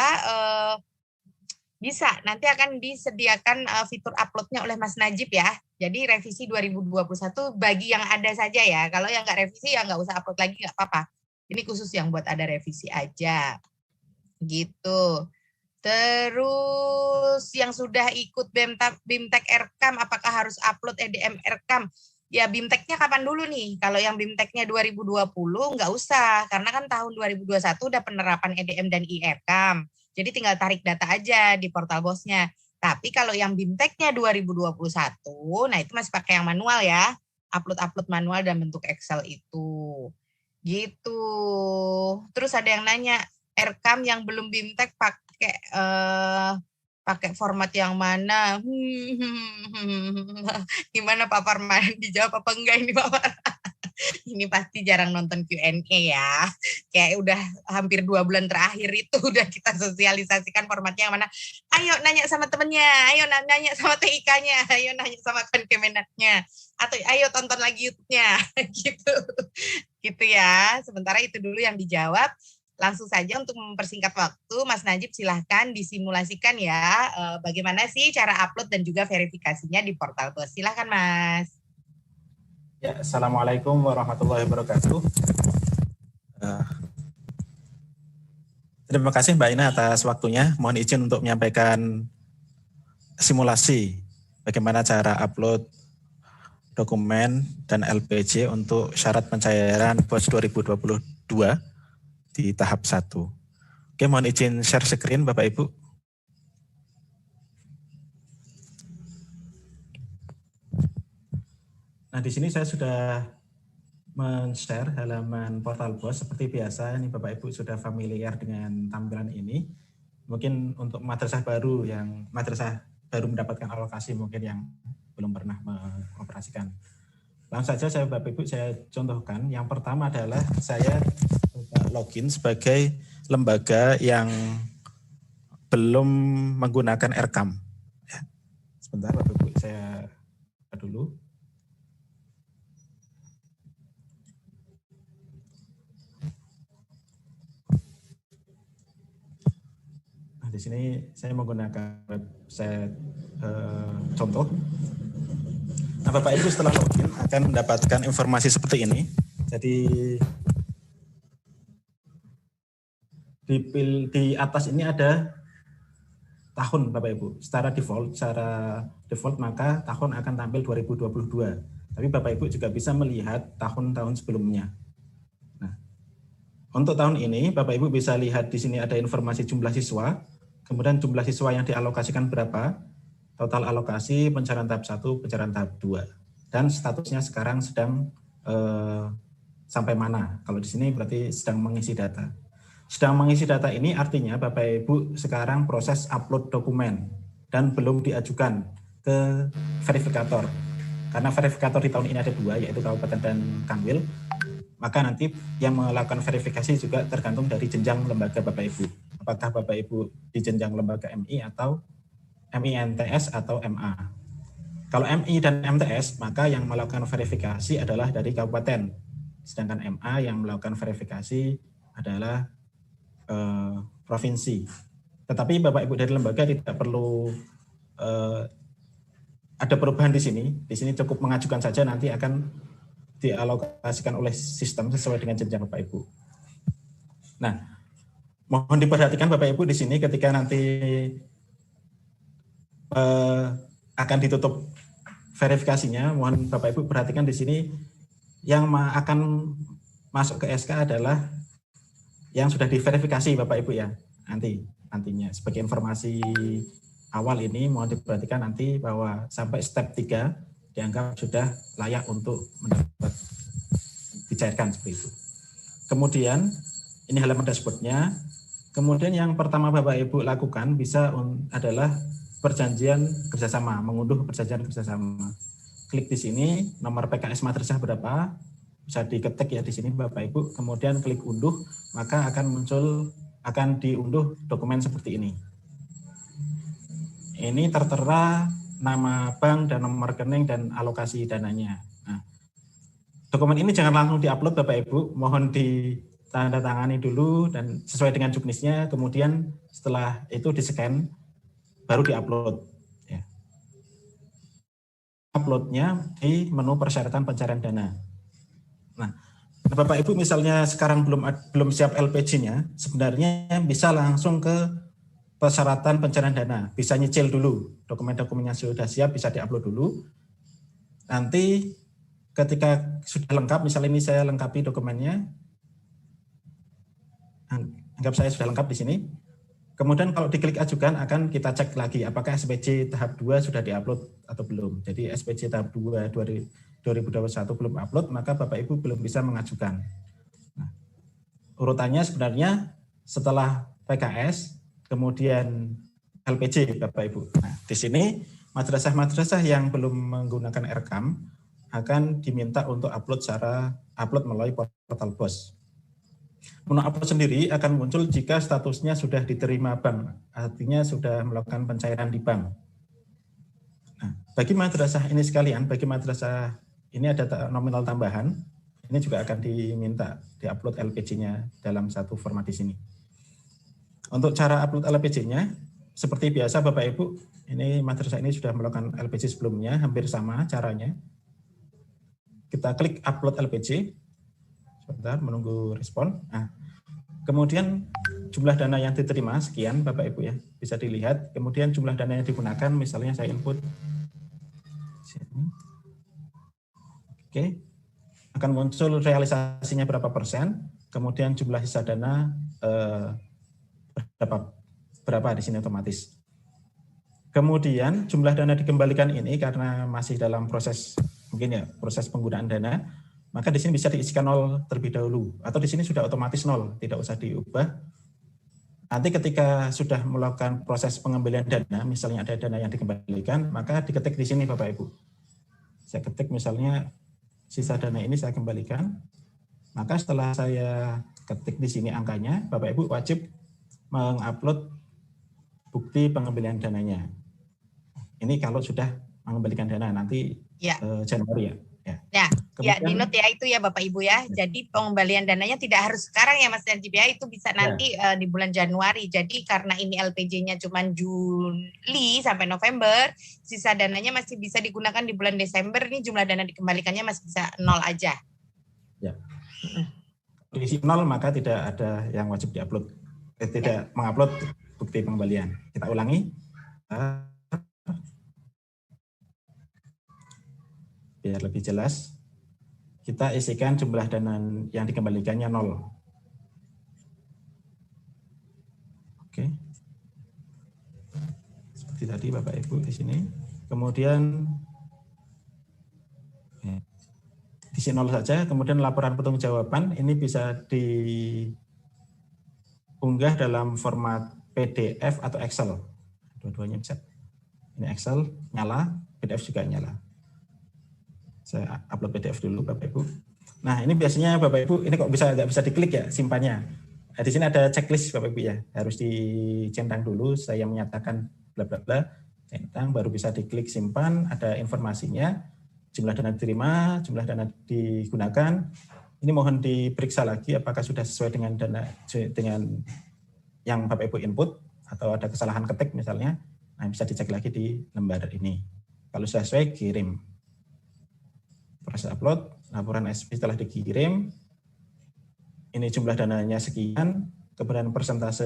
bisa nanti akan disediakan fitur uploadnya oleh Mas Najib ya. Jadi revisi 2021 bagi yang ada saja ya. Kalau yang nggak revisi ya nggak usah upload lagi nggak apa-apa. Ini khusus yang buat ada revisi aja. Gitu. Terus yang sudah ikut BIMTEK RKAM apakah harus upload EDM RKAM? Ya BIMTEK-nya kapan dulu nih? Kalau yang BIMTEK-nya 2020 nggak usah, karena kan tahun 2021 udah penerapan EDM dan IRKAM. Jadi tinggal tarik data aja di portal BOS-nya. Tapi kalau yang BIMTEK-nya 2021, nah itu masih pakai yang manual ya. Upload manual dan bentuk Excel itu. Gitu. Terus ada yang nanya, RKAM yang belum BIMTEK pakai format yang mana? Gimana Pak Farman? Dijawab apa enggak ini Pak Farman? Ini pasti jarang nonton Q&A ya. Kayak udah hampir 2 bulan terakhir itu udah kita sosialisasikan formatnya yang mana. Ayo nanya sama temennya, ayo nanya sama TIK-nya, ayo nanya sama Kemenaknya. Atau ayo tonton lagi YouTube-nya. Gitu ya. Sementara itu dulu yang dijawab. Langsung saja untuk mempersingkat waktu, Mas Najib silahkan disimulasikan ya bagaimana sih cara upload dan juga verifikasinya di portal BOS. Silahkan Mas. Ya, Assalamualaikum warahmatullahi wabarakatuh. Terima kasih Mbak Ina atas waktunya. Mohon izin untuk menyampaikan simulasi bagaimana cara upload dokumen dan LPJ untuk syarat pencairan BOS 2022 di tahap 1. Oke, mohon izin share screen Bapak Ibu. Nah, di sini saya sudah men-share halaman portal BOS seperti biasa. Ini Bapak Ibu sudah familiar dengan tampilan ini. Mungkin untuk madrasah baru mendapatkan alokasi mungkin yang belum pernah mengoperasikan. Langsung saja Bapak Ibu saya contohkan. Yang pertama adalah saya login sebagai lembaga yang belum menggunakan RKAM. Ya. Sebentar Bapak Ibu, saya buka dulu. Nah, di sini saya menggunakan website contoh. Nah, Bapak Ibu setelah login akan mendapatkan informasi seperti ini. Jadi di atas ini ada tahun Bapak Ibu. Secara default maka tahun akan tampil 2022. Tapi Bapak Ibu juga bisa melihat tahun-tahun sebelumnya. Nah, untuk tahun ini Bapak Ibu bisa lihat di sini ada informasi jumlah siswa, kemudian jumlah siswa yang dialokasikan berapa, total alokasi, pencairan tahap 1, pencairan tahap 2. Dan statusnya sekarang sedang sampai mana. Kalau di sini berarti sedang mengisi data. Sedang mengisi data ini artinya Bapak Ibu sekarang proses upload dokumen dan belum diajukan ke verifikator. Karena verifikator di tahun ini ada 2, yaitu Kabupaten dan Kanwil. Maka nanti yang melakukan verifikasi juga tergantung dari jenjang lembaga Bapak Ibu. Apakah Bapak Ibu di jenjang lembaga MI atau MINTS atau MA. Kalau MI dan MTS, maka yang melakukan verifikasi adalah dari kabupaten. Sedangkan MA yang melakukan verifikasi adalah provinsi. Tetapi Bapak Ibu dari lembaga tidak perlu ada perubahan di sini. Di sini cukup mengajukan saja, nanti akan dialokasikan oleh sistem sesuai dengan jenjang Bapak Ibu. Nah, mohon diperhatikan Bapak Ibu di sini ketika nanti akan ditutup verifikasinya, mohon Bapak Ibu perhatikan di sini yang akan masuk ke SK adalah yang sudah diverifikasi Bapak Ibu ya, nantinya sebagai informasi awal ini mohon diperhatikan nanti bahwa sampai step 3 dianggap sudah layak untuk mendapat dicairkan seperti itu. Kemudian ini halaman dashboardnya. Kemudian yang pertama Bapak Ibu lakukan adalah perjanjian kerjasama, mengunduh perjanjian kerjasama. Klik di sini nomor PKS madrasah berapa, bisa diketik ya di sini Bapak Ibu, kemudian klik unduh, maka akan diunduh dokumen seperti ini. Ini tertera nama bank dan nomor rekening dan alokasi dananya. Nah, Dokumen ini jangan langsung diupload Bapak Ibu, mohon ditandatangani dulu dan sesuai dengan juknisnya, kemudian setelah itu di-scan, baru diupload. Ya. Uploadnya di menu persyaratan pencairan dana. Nah, Bapak Ibu misalnya sekarang belum siap LPG-nya, sebenarnya bisa langsung ke persyaratan pencairan dana, bisa nyicil dulu, dokumen-dokumennya sudah siap, bisa diupload dulu. Nanti ketika sudah lengkap, misalnya ini saya lengkapi dokumennya, anggap saya sudah lengkap di sini. Kemudian kalau diklik ajukan akan kita cek lagi apakah SPJ tahap 2 sudah diupload atau belum. Jadi SPJ tahap 2 2021 belum upload, maka Bapak Ibu belum bisa mengajukan. Nah, urutannya sebenarnya setelah PKS, kemudian LPJ Bapak Ibu. Nah, di sini madrasah-madrasah yang belum menggunakan RKAM akan diminta untuk upload melalui portal BOS. Menu upload sendiri akan muncul jika statusnya sudah diterima bank, artinya sudah melakukan pencairan di bank. Nah, bagi madrasah ini sekalian, bagi madrasah ini ada nominal tambahan, ini juga akan diminta diupload LPG-nya dalam satu format di sini. Untuk cara upload LPG-nya, seperti biasa Bapak Ibu, ini madrasah ini sudah melakukan LPG sebelumnya, hampir sama caranya. Kita klik upload LPG, sebentar menunggu respon. Nah, kemudian jumlah dana yang diterima sekian Bapak Ibu ya, bisa dilihat. Kemudian jumlah dana yang digunakan, misalnya saya input sini. Oke, akan muncul realisasinya berapa persen, kemudian jumlah sisa dana berapa di sini otomatis. Kemudian jumlah dana dikembalikan ini karena masih dalam proses mungkin ya proses penggunaan dana, maka di sini bisa diisikan 0 terlebih dahulu, atau di sini sudah otomatis 0, tidak usah diubah. Nanti ketika sudah melakukan proses pengembalian dana, misalnya ada dana yang dikembalikan, maka diketik di sini Bapak Ibu. Saya ketik misalnya sisa dana ini saya kembalikan, maka setelah saya ketik di sini angkanya, Bapak Ibu wajib mengupload bukti pengembalian dananya. Ini kalau sudah mengembalikan dana nanti ya. Januari ya. Ya, di note ya itu ya Bapak Ibu ya. Jadi pengembalian dananya tidak harus sekarang ya Mas Najib ya, itu bisa nanti di bulan Januari. Jadi karena ini LPJ-nya cuma Juli sampai November, sisa dananya masih bisa digunakan di bulan Desember. Ini jumlah dana dikembalikannya masih bisa 0 aja. Ya. Di 0 maka tidak ada yang wajib diupload. Tidak mengupload bukti pengembalian. Kita ulangi. Biar lebih jelas, kita isikan jumlah dana yang dikembalikannya 0. Oke. Seperti tadi Bapak Ibu di sini. Kemudian di sini 0 saja, kemudian laporan pertanggungjawaban ini bisa diunggah dalam format PDF atau Excel. Dua-duanya bisa. Ini Excel nyala, PDF juga nyala. Saya upload PDF dulu Bapak Ibu. Nah ini biasanya Bapak Ibu, ini kok nggak bisa diklik ya simpannya. Nah, di sini ada checklist Bapak Ibu ya, harus dicentang dulu. Saya menyatakan bla bla bla, centang, baru bisa diklik simpan. Ada informasinya, jumlah dana diterima, jumlah dana digunakan. Ini mohon diperiksa lagi apakah sudah sesuai dengan yang Bapak Ibu input atau ada kesalahan ketik misalnya. Nah bisa dicek lagi di lembar ini. Kalau sudah sesuai kirim. Proses upload, laporan SP setelah dikirim, ini jumlah dananya sekian, kemudian persentase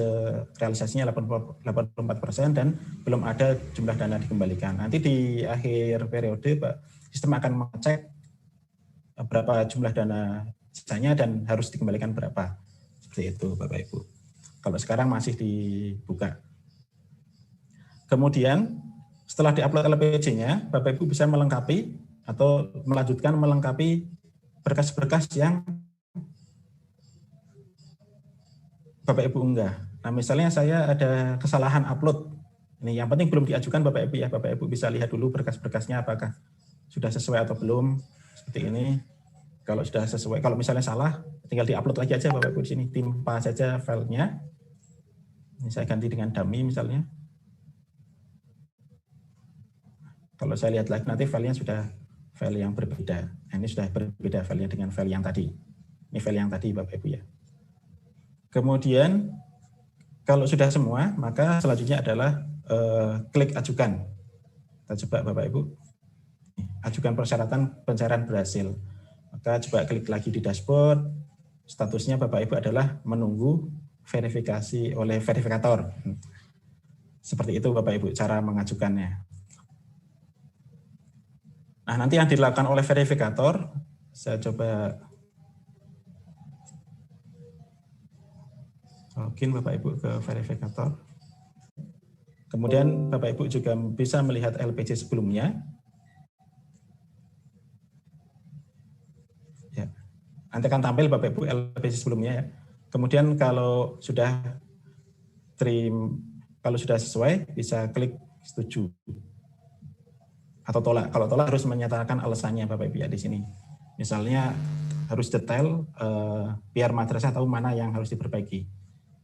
realisasinya 84% dan belum ada jumlah dana dikembalikan. Nanti di akhir periode sistem akan mengecek berapa jumlah dana sisanya dan harus dikembalikan berapa. Seperti itu Bapak Ibu. Kalau sekarang masih dibuka. Kemudian setelah diupload LPJ-nya, Bapak Ibu bisa melengkapi atau melanjutkan melengkapi berkas-berkas yang Bapak Ibu unggah. Nah misalnya saya ada kesalahan upload, ini yang penting belum diajukan Bapak Ibu ya, Bapak Ibu bisa lihat dulu berkas-berkasnya apakah sudah sesuai atau belum, seperti ini. Kalau sudah sesuai, kalau misalnya salah, tinggal diupload lagi aja Bapak Ibu di sini, timpa saja filenya. Ini saya ganti dengan dummy misalnya. Kalau saya lihat lagi nanti filenya sudah file yang berbeda. Nah, ini sudah berbeda filenya dengan file yang tadi. Ini file yang tadi Bapak Ibu ya. Kemudian kalau sudah semua, maka selanjutnya adalah klik ajukan. Kita coba Bapak Ibu. Ajukan persyaratan pencairan berhasil. Maka coba klik lagi di dashboard. Statusnya Bapak Ibu adalah menunggu verifikasi oleh verifikator. Seperti itu Bapak Ibu cara mengajukannya. Nah, nanti yang dilakukan oleh verifikator, saya coba login Bapak Ibu ke verifikator. Kemudian Bapak Ibu juga bisa melihat LPJ sebelumnya. Ya. Nanti akan tampil Bapak Ibu LPJ sebelumnya ya. Kemudian kalau sudah sesuai bisa klik setuju atau tolak. Kalau tolak harus menyatakan alasannya Bapak Ibu ya di sini. Misalnya harus detail biar madrasah tahu mana yang harus diperbaiki.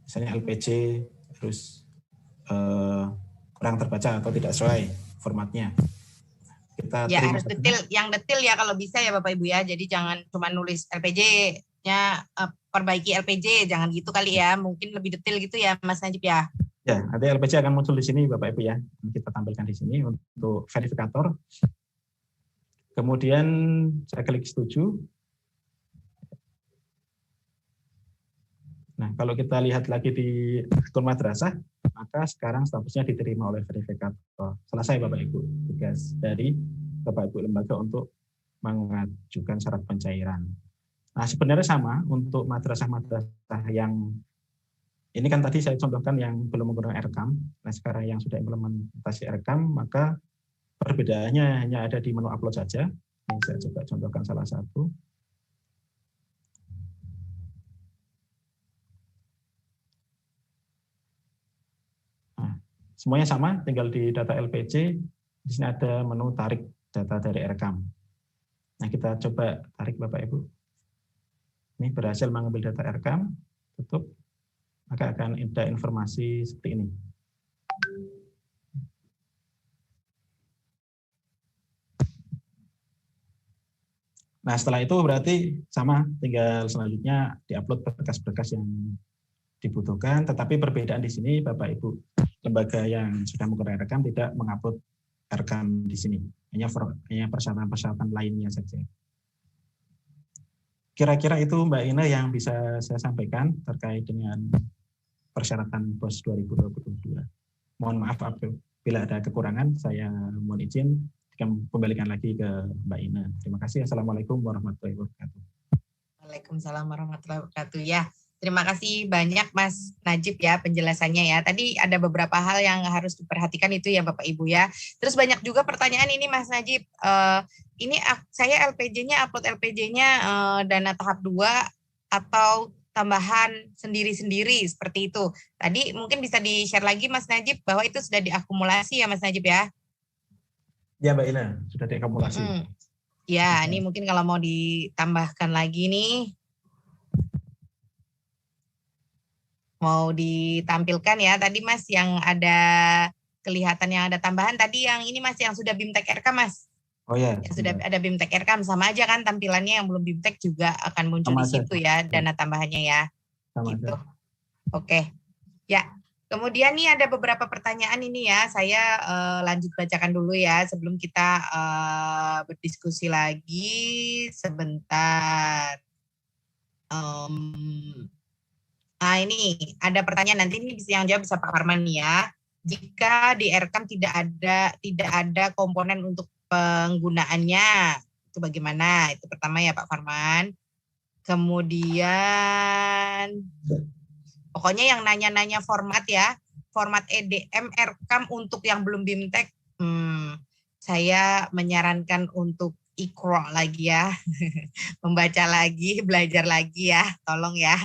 Misalnya LPJ harus kurang terbaca atau tidak sesuai formatnya. Kita ya harus detail, yang detail ya kalau bisa ya Bapak Ibu ya. Jadi jangan cuma nulis LPJ-nya perbaiki LPJ, jangan gitu kali ya. Mungkin lebih detail gitu ya Mas Najib ya. Ya, nanti LPJ akan muncul di sini Bapak Ibu ya. Kita tampilkan di sini untuk verifikator. Kemudian saya klik setuju. Nah, kalau kita lihat lagi di akun madrasah, maka sekarang statusnya diterima oleh verifikator. Selesai Bapak Ibu tugas dari Bapak Ibu lembaga untuk mengajukan syarat pencairan. Nah, sebenarnya sama untuk madrasah-madrasah yang ini kan tadi saya contohkan yang belum menggunakan RKAM. Nah, sekarang yang sudah implementasi RKAM, maka perbedaannya hanya ada di menu upload saja. Ini saya coba contohkan salah satu. Semuanya sama, tinggal di data LPJ, di sini ada menu tarik data dari RKAM. Nah, kita coba tarik Bapak Ibu. Ini berhasil mengambil data RKAM, tutup, maka akan ada informasi seperti ini. Nah, setelah itu berarti sama, tinggal selanjutnya diupload berkas-berkas yang dibutuhkan, tetapi perbedaan di sini Bapak Ibu lembaga yang sudah menggunakan RKAM tidak mengupload RKAM di sini, hanya persyaratan-persyaratan lainnya saja. Kira-kira itu Mbak Ina yang bisa saya sampaikan terkait dengan persyaratan POS 2022. Mohon maaf apabila ada kekurangan, saya mohon izin kembalikan lagi ke Mbak Ina. Terima kasih. Assalamualaikum warahmatullahi wabarakatuh. Waalaikumsalam warahmatullahi wabarakatuh. Ya, terima kasih banyak Mas Najib ya penjelasannya ya. Tadi ada beberapa hal yang harus diperhatikan itu ya Bapak Ibu ya. Terus banyak juga pertanyaan ini Mas Najib. Ini saya LPJ-nya upload LPJ-nya dana tahap 2 atau tambahan sendiri-sendiri seperti itu. Tadi mungkin bisa di-share lagi Mas Najib bahwa itu sudah diakumulasi ya Mas Najib ya. Ya Mbak Ina, sudah diakumulasi. Ya, ini mungkin kalau mau ditambahkan lagi nih. Mau ditampilkan ya tadi Mas yang ada kelihatan yang ada tambahan tadi yang ini Mas yang sudah BIMTEK RKAM Mas. Oh ya. Yang sudah ada BIMTEK RKAM sama aja kan tampilannya, yang belum BIMTEK juga akan muncul sama di situ ya dana tambahannya ya. Sama gitu. Oke. Ya. Kemudian nih ada beberapa pertanyaan ini ya, saya lanjut bacakan dulu ya sebelum kita berdiskusi lagi sebentar. Nah ini ada pertanyaan, nanti ini bisa yang jawab bisa Pak Farman ya. Jika di RKAM tidak ada komponen untuk penggunaannya, itu bagaimana? Itu pertama ya Pak Farman. Kemudian pokoknya yang nanya-nanya format ya, format EDM RKAM untuk yang belum BIMTEK, saya menyarankan untuk Iqra lagi ya, membaca lagi, belajar lagi ya, tolong ya,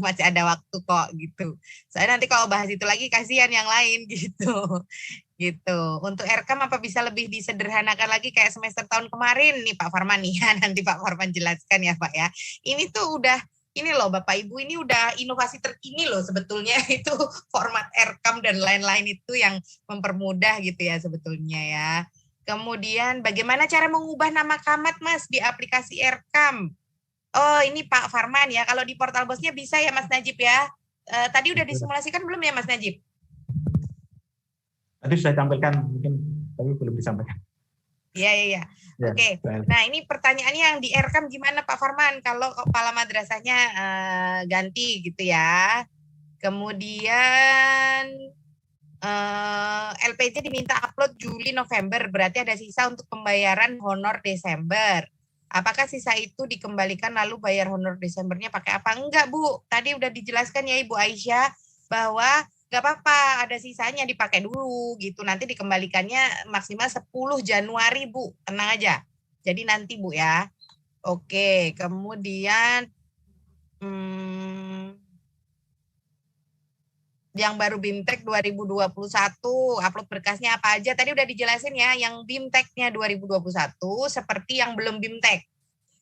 masih ada waktu kok gitu. Saya nanti kalau bahas itu lagi kasihan yang lain gitu. Gitu. Untuk RKAM apa bisa lebih disederhanakan lagi kayak semester tahun kemarin nih Pak Farman nih ya, nanti Pak Farman jelaskan ya Pak ya. Ini tuh udah ini loh Bapak Ibu, ini udah inovasi terkini loh sebetulnya itu format RKAM dan lain-lain itu yang mempermudah gitu ya sebetulnya ya. Kemudian bagaimana cara mengubah nama camat Mas di aplikasi Aircam? Oh ini Pak Farman ya, kalau di portal bosnya bisa ya Mas Najib ya. Tadi udah disimulasikan belum ya Mas Najib? Tadi sudah tampilkan mungkin, tapi belum disampaikan. Iya. Oke. Nah ini pertanyaannya yang di Aircam gimana Pak Farman? Kalau kepala madrasahnya ganti gitu ya. Kemudian LPJ diminta upload Juli November, berarti ada sisa untuk pembayaran honor Desember. Apakah sisa itu dikembalikan lalu bayar honor Desembernya pakai apa? Enggak Bu, tadi udah dijelaskan ya Ibu Aisyah bahwa nggak apa-apa, ada sisanya dipakai dulu gitu. Nanti dikembalikannya maksimal 10 Januari Bu, tenang aja. Jadi nanti Bu ya. Oke, kemudian yang baru BIMTEK 2021, upload berkasnya apa aja? Tadi udah dijelasin ya, yang BIMTEK-nya 2021 seperti yang belum BIMTEK.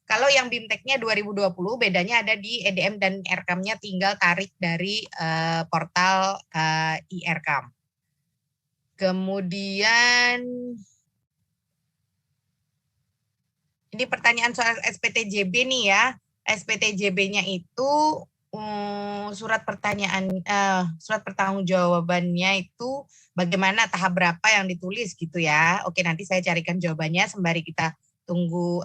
Kalau yang BIMTEK-nya 2020 bedanya ada di EDM dan Aircam-nya, tinggal tarik dari portal iAircam. Kemudian ini pertanyaan soal SPTJB nih ya. SPTJB-nya itu surat pertanggungjawabannya itu bagaimana, tahap berapa yang ditulis gitu ya. Oke, nanti saya carikan jawabannya sembari kita tunggu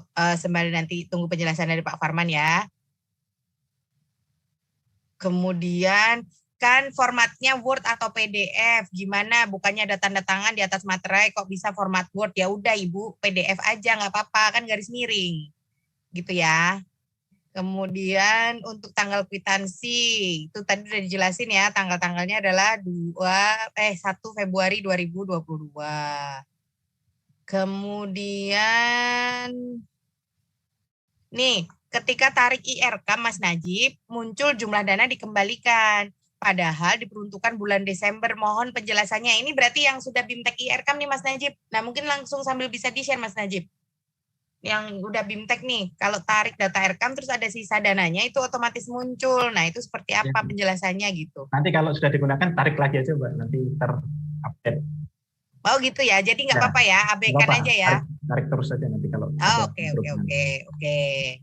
tunggu penjelasan dari Pak Farman ya. Kemudian kan formatnya Word atau PDF, gimana? Bukannya ada tanda tangan di atas materai kok bisa format Word? Ya udah Ibu, PDF aja nggak apa-apa, kan garis miring. Gitu ya. Kemudian untuk tanggal kwitansi, itu tadi udah dijelasin ya, tanggal-tanggalnya adalah 1 Februari 2022. Kemudian nih, ketika tarik iAircam Mas Najib, muncul jumlah dana dikembalikan. Padahal diperuntukkan bulan Desember. Mohon penjelasannya. Ini berarti yang sudah BIMTEK iAircam nih Mas Najib. Nah mungkin langsung sambil bisa di-share Mas Najib. Yang udah BIMTEK nih, kalau tarik data Aircam terus ada sisa dananya itu otomatis muncul. Nah itu seperti apa penjelasannya gitu? Nanti kalau sudah digunakan tarik lagi aja Mbak, nanti terupdate. Oh gitu ya, jadi nggak apa-apa ya, abaikan aja ya. Tarik terus saja nanti kalau. Oke.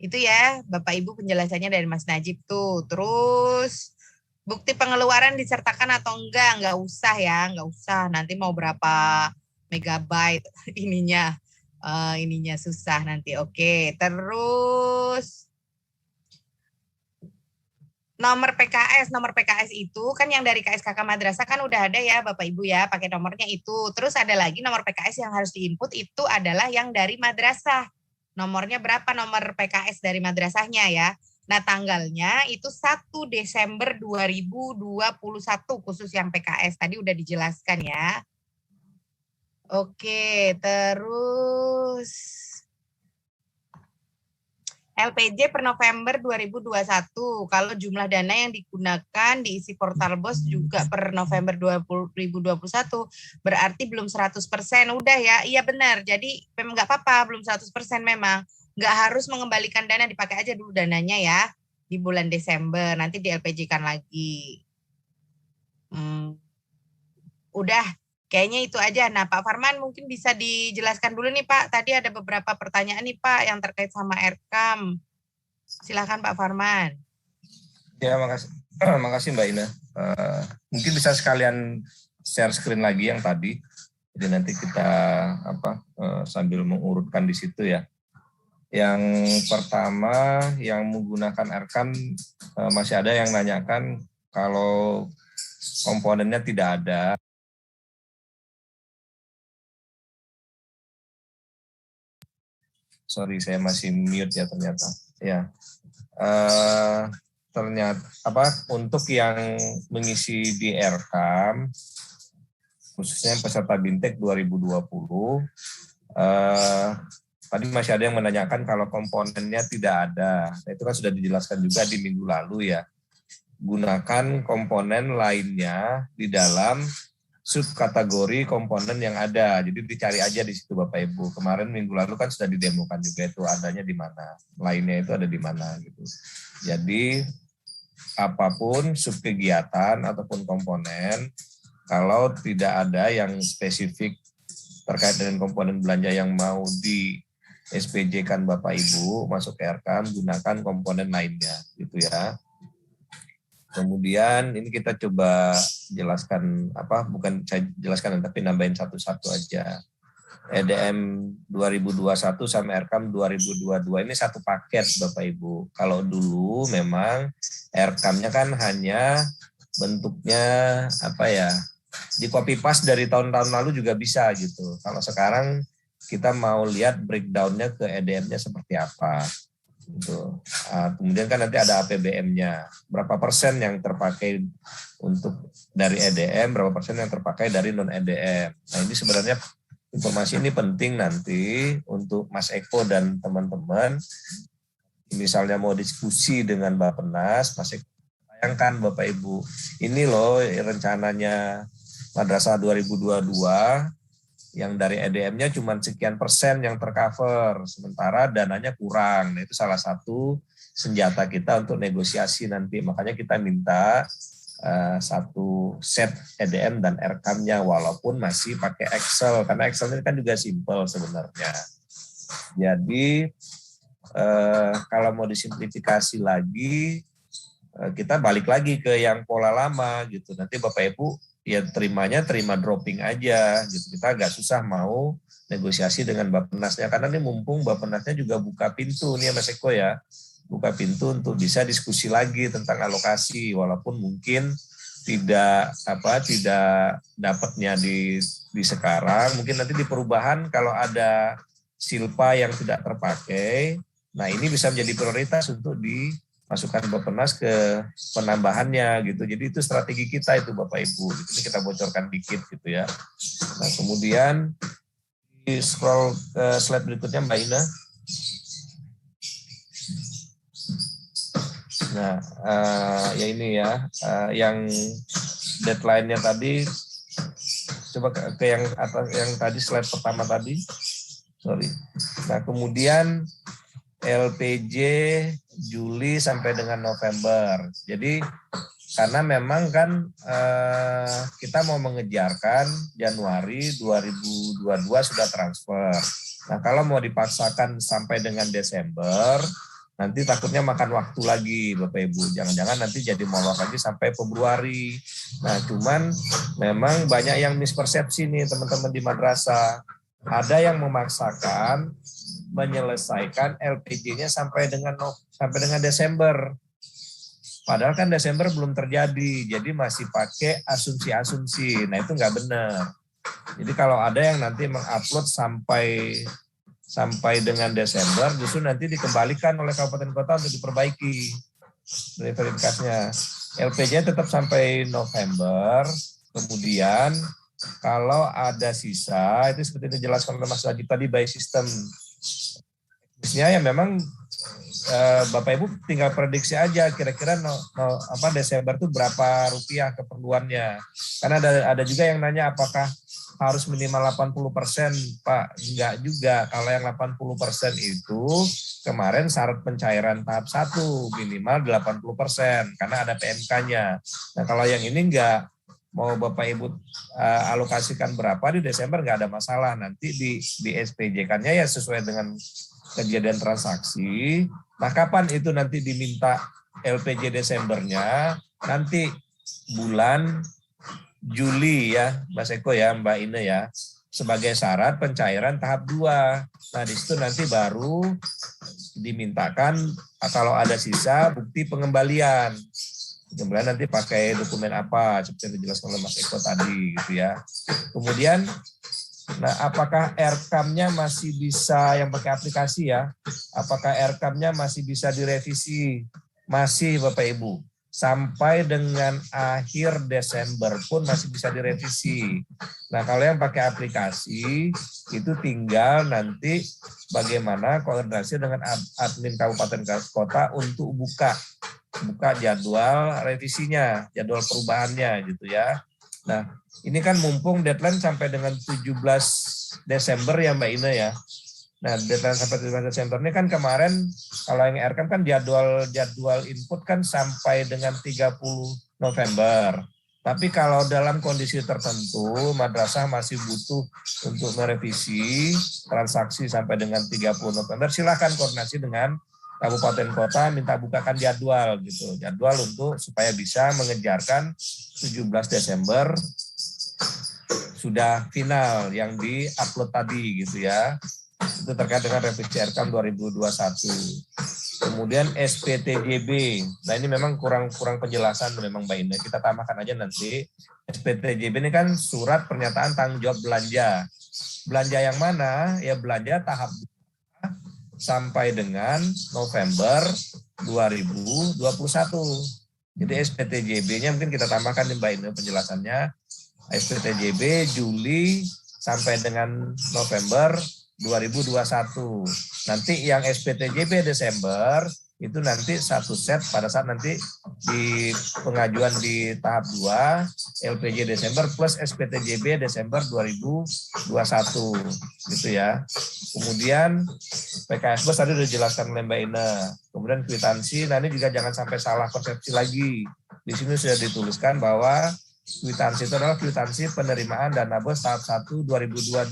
Itu ya Bapak Ibu penjelasannya dari Mas Najib tuh. Terus bukti pengeluaran disertakan atau enggak usah ya, nggak usah. Nanti mau berapa megabyte ininya susah nanti. Oke, terus nomor PKS itu kan yang dari KSKK Madrasah kan udah ada ya Bapak Ibu ya, pakai nomornya itu. Terus ada lagi nomor PKS yang harus diinput itu adalah yang dari madrasah. Nomornya berapa nomor PKS dari madrasahnya ya. Nah tanggalnya itu 1 Desember 2021 khusus yang PKS. Tadi udah dijelaskan ya. Oke, terus LPJ per November 2021. Kalau jumlah dana yang digunakan diisi portal BOS juga per November 2021 berarti belum 100%. Udah ya, iya benar. Jadi memang nggak apa-apa, belum 100% memang. Nggak harus mengembalikan dana, dipakai aja dulu dananya ya di bulan Desember. Nanti di LPJ-kan lagi. Udah. Kayaknya itu aja. Nah, Pak Farman mungkin bisa dijelaskan dulu nih, Pak. Tadi ada beberapa pertanyaan nih, Pak, yang terkait sama Aircam. Silakan, Pak Farman. Ya, makasih Mbak Ina. Mungkin bisa sekalian share screen lagi yang tadi. Jadi nanti kita sambil mengurutkan di situ ya. Yang pertama yang menggunakan Aircam, masih ada yang nanyakan kalau komponennya tidak ada. Sorry, saya masih mute ya ternyata. Ya, ternyata untuk yang mengisi di Aircam, khususnya peserta BIMTEK 2020, tadi masih ada yang menanyakan kalau komponennya tidak ada. Nah, itu kan sudah dijelaskan juga di minggu lalu ya. Gunakan komponen lainnya di dalam subkategori komponen yang ada. Jadi dicari aja di situ Bapak Ibu. Kemarin minggu lalu kan sudah didemokan juga itu adanya di mana, lainnya itu ada di mana gitu. Jadi apapun subkegiatan ataupun komponen, kalau tidak ada yang spesifik terkait dengan komponen belanja yang mau di SPJ-kan Bapak Ibu masuk ke RKAM, gunakan komponen lainnya gitu ya. Kemudian ini kita coba jelaskan bukan saya jelaskan tapi nambahin satu-satu aja. EDM 2021 sama RKAM 2022 ini satu paket Bapak Ibu. Kalau dulu memang RKAM-nya kan hanya bentuknya di copy paste dari tahun-tahun lalu juga bisa gitu. Kalau sekarang kita mau lihat breakdown-nya ke EDM-nya seperti apa. Gitu. Kemudian kan nanti ada APBM-nya. Berapa persen yang terpakai untuk dari EDM, berapa persen yang terpakai dari non-EDM. Nah ini sebenarnya informasi ini penting nanti untuk Mas Eko dan teman-teman. Misalnya mau diskusi dengan Bappenas, Mas Eko bayangkan Bapak Ibu, ini loh rencananya Madrasah 2022 yang dari EDM-nya cuma sekian persen yang tercover, sementara dananya kurang. Nah, itu salah satu senjata kita untuk negosiasi nanti. Makanya kita minta satu set EDM dan RKAM-nya walaupun masih pakai Excel, karena Excel ini kan juga simple sebenarnya. Jadi kalau mau disimplifikasi lagi, kita balik lagi ke yang pola lama gitu. Nanti Bapak Ibu ya terima dropping aja gitu. Kita agak susah mau negosiasi dengan Bappenasnya, karena ini mumpung Bappenasnya juga buka pintu nih Mas Eko ya. Buka pintu untuk bisa diskusi lagi tentang alokasi, walaupun mungkin tidak dapatnya di sekarang, mungkin nanti di perubahan kalau ada silpa yang tidak terpakai, nah ini bisa menjadi prioritas untuk dimasukkan Bappenas ke penambahannya gitu. Jadi itu strategi kita itu Bapak Ibu. Ini kita bocorkan dikit gitu ya. Nah kemudian di scroll ke slide berikutnya Mbak Ina. Nah, ya ini ya, yang deadline-nya tadi, coba ke yang atas, yang tadi slide pertama tadi, sorry. Nah, kemudian LPJ Juli sampai dengan November. Jadi, karena memang kan kita mau mengejarkan Januari 2022 sudah transfer. Nah, kalau mau dipaksakan sampai dengan Desember, nanti takutnya makan waktu lagi Bapak Ibu. Jangan-jangan nanti jadi molor lagi sampai Februari. Nah cuman memang banyak yang mispersepsi nih teman-teman di madrasah. Ada yang memaksakan menyelesaikan LPJ-nya sampai dengan Desember. Padahal kan Desember belum terjadi. Jadi masih pakai asumsi-asumsi. Nah itu nggak benar. Jadi kalau ada yang nanti mengupload sampai dengan Desember, justru nanti dikembalikan oleh kabupaten kota untuk diperbaiki dari verifikasinya. LPJ tetap sampai November, kemudian kalau ada sisa, itu seperti yang dijelaskan oleh Mas Najib tadi, by system. Teknisnya ya memang Bapak Ibu tinggal prediksi aja kira-kira Desember itu berapa rupiah keperluannya. Karena ada juga yang nanya apakah harus minimal 80%, Pak. Enggak juga. Kalau yang 80% itu kemarin syarat pencairan tahap 1 minimal 80% karena ada PMK-nya. Nah, kalau yang ini enggak, mau Bapak Ibu alokasikan berapa di Desember enggak ada masalah. Nanti di SPJ-kannya ya sesuai dengan kejadian transaksi. Nah, kapan itu nanti diminta LPJ Desembernya? Nanti bulan Juli ya, Mas Eko ya, Mbak Ine ya, sebagai syarat pencairan tahap 2. Nah, di situ nanti baru dimintakan kalau ada sisa bukti pengembalian. Kemudian nanti pakai dokumen apa, seperti yang dijelaskan oleh Mas Eko tadi gitu ya. Kemudian, nah apakah RKAM-nya masih bisa yang pakai aplikasi ya? Apakah RKAM-nya masih bisa direvisi? Masih Bapak Ibu. Sampai dengan akhir Desember pun masih bisa direvisi. Nah, kalau yang pakai aplikasi itu tinggal nanti bagaimana koordinasi dengan admin kabupaten kota untuk buka jadwal revisinya, jadwal perubahannya gitu ya. Nah, ini kan mumpung deadline sampai dengan 17 Desember ya Mbak Ina ya. Nah, deadline sampai 17 Desember ini kan kemarin kalau yang RKAM kan jadwal input kan sampai dengan 30 November. Nah, 30 November itu kan jadwal perubahannya. Nah, kalau yang Tapi kalau dalam kondisi tertentu, madrasah masih butuh untuk merevisi transaksi sampai dengan 30 November, silakan koordinasi dengan kabupaten kota, minta bukakan jadwal gitu. Jadwal untuk supaya bisa mengejarkan 17 Desember sudah final yang di-upload tadi gitu ya. Itu terkait dengan revisi RKAM 2021. Kemudian SPTJB. Nah ini memang kurang penjelasan memang Mbak Ina. Kita tambahkan aja nanti. SPTJB ini kan surat pernyataan tanggung jawab belanja. Belanja yang mana? Ya belanja tahap sampai dengan November 2021. Jadi SPTJB-nya mungkin kita tambahkan nih Mbak Ina penjelasannya. SPTJB Juli sampai dengan November 2021. Nanti yang SPTJB Desember itu nanti satu set pada saat nanti di pengajuan di tahap 2 LPJ Desember plus SPTJB Desember 2021 gitu ya. Kemudian PKS Bos tadi sudah dijelaskan oleh Mbak Ina. Kemudian kwitansi, nah ini juga jangan sampai salah persepsi lagi. Di sini sudah dituliskan bahwa kwitansi itu adalah kwitansi penerimaan dana bos tahap 1 2022.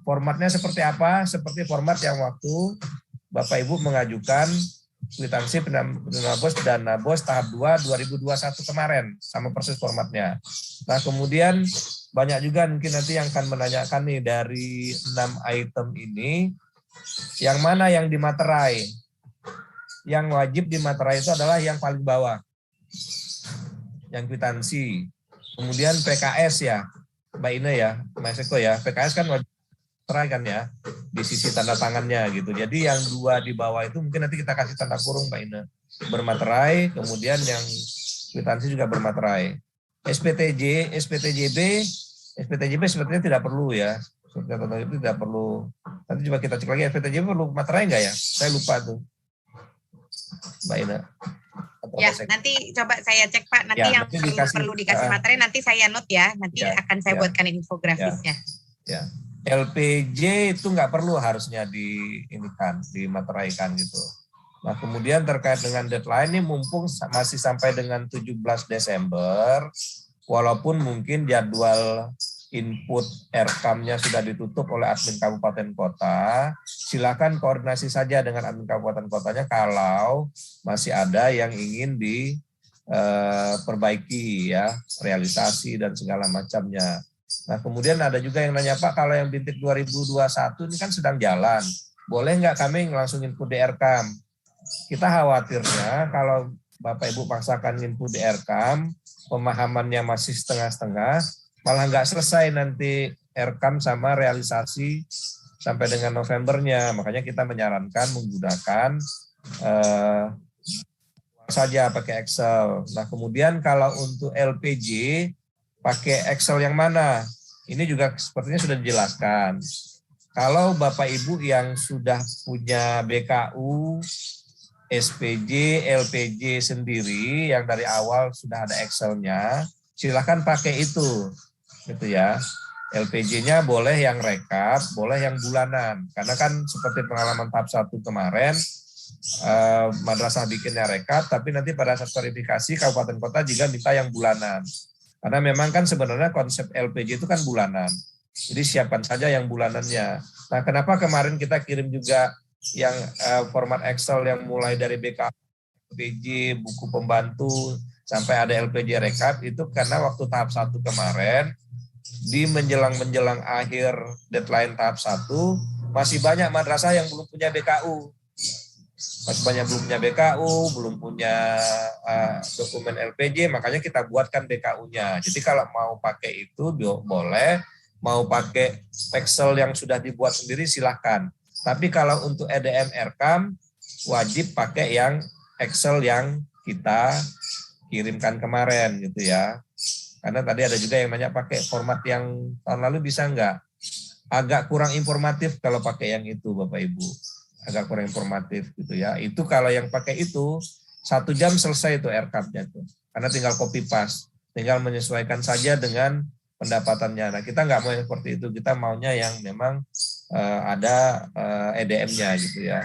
Formatnya seperti apa? Seperti format yang waktu Bapak Ibu mengajukan kwitansi dana bos tahap 2 2021 kemarin, sama persis formatnya. Nah kemudian banyak juga mungkin nanti yang akan menanyakan nih dari 6 item ini, yang mana yang dimaterai? Yang wajib dimaterai itu adalah yang paling bawah, yang kwitansi. Kemudian PKS ya, Mbak Ina ya, Mas Eko ya, PKS kan wajib kan ya di sisi tanda tangannya gitu. Jadi yang 2 di bawah itu mungkin nanti kita kasih tanda kurung Mbak Ina, bermaterai, kemudian yang kwitansi juga bermaterai. SPTJB sebetulnya tidak perlu ya. Sebetulnya itu tidak perlu. Nanti coba kita cek lagi SPTJB perlu materai enggak ya? Saya lupa tuh. Mbak Ina. Ya, nanti coba saya cek Pak, nanti ya, yang perlu dikasih materi nanti saya note ya, nanti akan saya buatkan infografisnya. Ya. LPJ itu nggak perlu harusnya dimateraikan gitu. Nah kemudian terkait dengan deadline ini mumpung masih sampai dengan 17 Desember, walaupun mungkin jadwal input RKAM-nya sudah ditutup oleh admin kabupaten kota, silakan koordinasi saja dengan admin kabupaten kotanya kalau masih ada yang ingin diperbaiki ya, realisasi dan segala macamnya. Nah kemudian ada juga yang nanya Pak, kalau yang bintik 2021 ini kan sedang jalan, boleh nggak kami langsung input di RKAM? Kita khawatirnya kalau Bapak Ibu paksakan input di RKAM, pemahamannya masih setengah-setengah, malah nggak selesai nanti RKAM sama realisasi sampai dengan Novembernya. Makanya kita menyarankan menggunakan saja pakai Excel. Nah kemudian kalau untuk LPJ, pakai Excel yang mana? Ini juga sepertinya sudah dijelaskan. Kalau Bapak Ibu yang sudah punya BKU, SPJ, LPJ sendiri yang dari awal sudah ada Excel-nya, silakan pakai itu. Gitu ya. LPJ-nya boleh yang rekap, boleh yang bulanan. Karena kan seperti pengalaman tahap 1 kemarin, madrasah bikinnya rekap, tapi nanti pada saat verifikasi kabupaten kota juga minta yang bulanan. Karena memang kan sebenarnya konsep LPJ itu kan bulanan. Jadi siapkan saja yang bulanannya. Nah, kenapa kemarin kita kirim juga yang format Excel yang mulai dari BK, LPJ, buku pembantu, sampai ada LPJ rekap, itu karena waktu tahap 1 kemarin, di menjelang akhir deadline tahap 1, masih banyak madrasah yang belum punya BKU. Masih banyak belum punya BKU, belum punya dokumen LPJ, makanya kita buatkan BKU-nya. Jadi kalau mau pakai itu boleh, mau pakai Excel yang sudah dibuat sendiri silahkan. Tapi kalau untuk EDM RKAM, wajib pakai yang Excel yang kita kirimkan kemarin gitu ya. Karena tadi ada juga yang nanya pakai format yang tahun lalu bisa enggak? Agak kurang informatif kalau pakai yang itu Bapak Ibu. Agak kurang informatif gitu ya. Itu kalau yang pakai itu 1 jam selesai itu RKAM-nya tuh. Karena tinggal copy paste, tinggal menyesuaikan saja dengan pendapatannya. Nah kita nggak mau yang seperti itu, kita maunya yang memang ada EDM-nya gitu ya.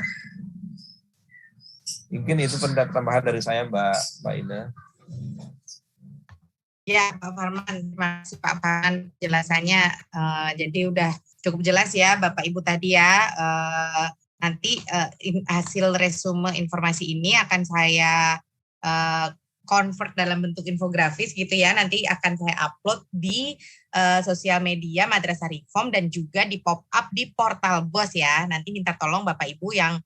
Mungkin itu pendapat tambahan dari saya Mbak Ina. Ya, Pak Farman, terima kasih Pak Farman penjelasannya. Jadi udah cukup jelas ya Bapak Ibu tadi ya. Nanti hasil resume informasi ini akan saya convert dalam bentuk infografis gitu ya. Nanti akan saya upload di sosial media Madrasah Reform dan juga di pop up di portal BOS ya. Nanti minta tolong Bapak Ibu yang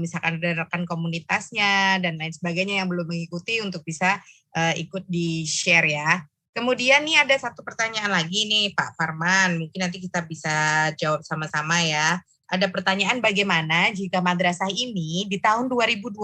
misalkan ada rekan komunitasnya dan lain sebagainya yang belum mengikuti untuk bisa ikut di share ya. Kemudian nih ada satu pertanyaan lagi nih Pak Farman, mungkin nanti kita bisa jawab sama-sama ya. Ada pertanyaan bagaimana jika madrasah ini di tahun 2021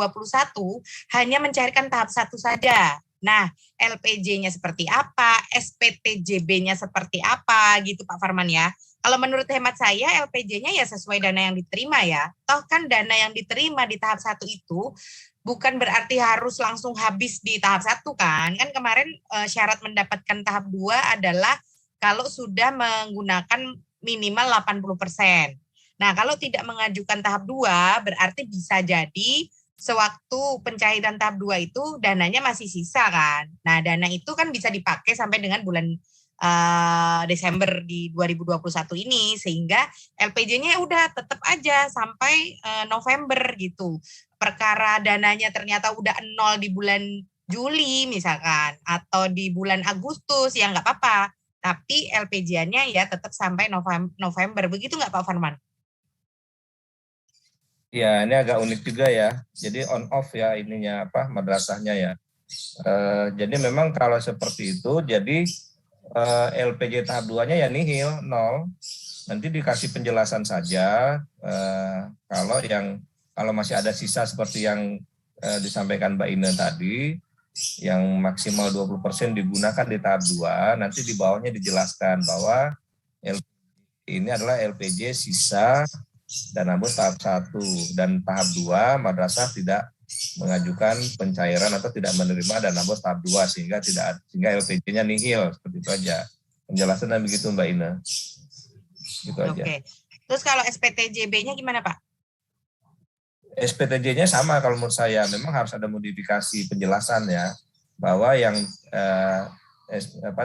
hanya mencairkan tahap 1 saja. Nah, LPJ-nya seperti apa, SPTJB-nya seperti apa gitu Pak Farman ya. Kalau menurut hemat saya LPJ-nya ya sesuai dana yang diterima ya. Toh kan dana yang diterima di tahap 1 itu bukan berarti harus langsung habis di tahap 1 kan. Kan kemarin syarat mendapatkan tahap 2 adalah kalau sudah menggunakan minimal 80%. Nah, kalau tidak mengajukan tahap 2 berarti bisa jadi sewaktu pencairan tahap 2 itu dananya masih sisa kan. Nah, dana itu kan bisa dipakai sampai dengan bulan Desember di 2021 ini, sehingga LPJ-nya udah tetap aja sampai November gitu. Perkara dananya ternyata udah 0 di bulan Juli misalkan, atau di bulan Agustus ya nggak apa-apa, tapi LPJ-nya ya tetap sampai November. Begitu nggak Pak Farman? Ya, ini agak unik juga ya. Jadi on off ya ininya madrasahnya ya. Jadi memang kalau seperti itu, jadi LPJ tahap 2-nya ya nihil, 0. Nanti dikasih penjelasan saja kalau masih ada sisa seperti yang disampaikan Mbak Ina tadi, yang maksimal 20% digunakan di tahap 2, nanti di bawahnya dijelaskan bahwa ini adalah LPJ sisa dana BOS tahap 1 dan tahap 2 madrasah tidak mengajukan pencairan atau tidak menerima dana BOS tahap 2 sehingga LPJ-nya nihil, seperti itu aja. Penjelasannya begitu Mbak Ina. Gitu aja. Oke. Terus kalau SPTJB-nya gimana Pak? SPTJ-nya sama kalau menurut saya, memang harus ada modifikasi penjelasan ya, bahwa yang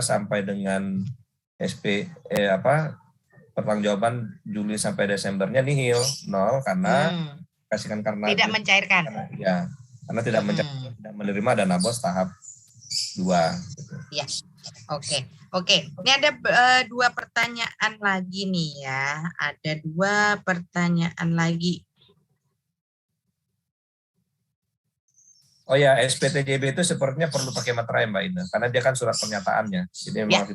sampai dengan pertanggungjawaban Juli sampai Desembernya nihil, 0 karena karena tidak mencairkan. Karena tidak menerima dana BOS tahap 2. Ya, oke. Ini ada 2 pertanyaan lagi nih ya. Ada 2 pertanyaan lagi. Oh ya, SPTJB itu sepertinya perlu pakai materai Mbak Ina, karena dia kan surat pernyataannya. Jadi memang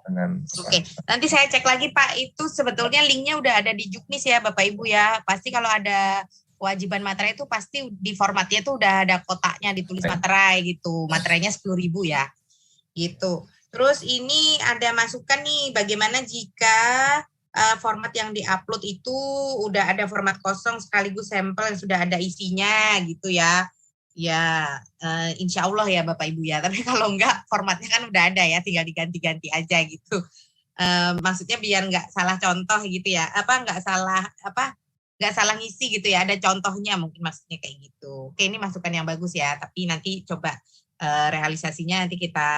dengan. Oke, nanti saya cek lagi Pak. Itu sebetulnya linknya udah ada di Juknis ya Bapak Ibu ya. Pasti kalau ada kewajiban materai itu pasti di formatnya tuh udah ada kotaknya ditulis materai gitu. Materainya 10.000 ya. Gitu. Terus ini ada masukan nih, bagaimana jika format yang diupload itu udah ada format kosong sekaligus sampel yang sudah ada isinya gitu ya. Ya, insya Allah ya Bapak Ibu ya. Tapi kalau enggak, formatnya kan udah ada ya, tinggal diganti-ganti aja gitu. Maksudnya biar nggak salah contoh gitu ya. Nggak salah ngisi gitu ya. Ada contohnya mungkin maksudnya kayak gitu. Oke, ini masukan yang bagus ya. Tapi nanti coba realisasinya nanti kita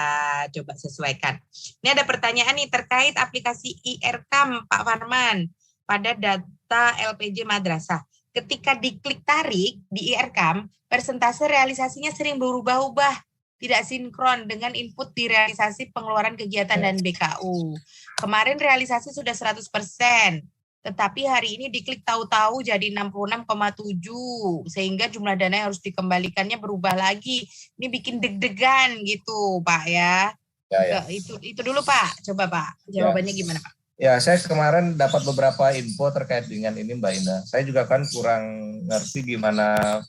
coba sesuaikan. Ini ada pertanyaan nih terkait aplikasi IRKAM Pak Farman pada data LPJ Madrasah. Ketika diklik tarik di IRKAM, persentase realisasinya sering berubah-ubah, tidak sinkron dengan input di realisasi pengeluaran kegiatan dan BKU. Kemarin realisasi sudah 100%, tetapi hari ini diklik tahu-tahu jadi 66,7, sehingga jumlah dana yang harus dikembalikannya berubah lagi. Ini bikin deg-degan gitu, Pak ya. Ya. Itu dulu Pak, coba Pak, jawabannya gimana Pak? Ya, saya kemarin dapat beberapa info terkait dengan ini Mbak Ina. Saya juga kan kurang ngerti gimana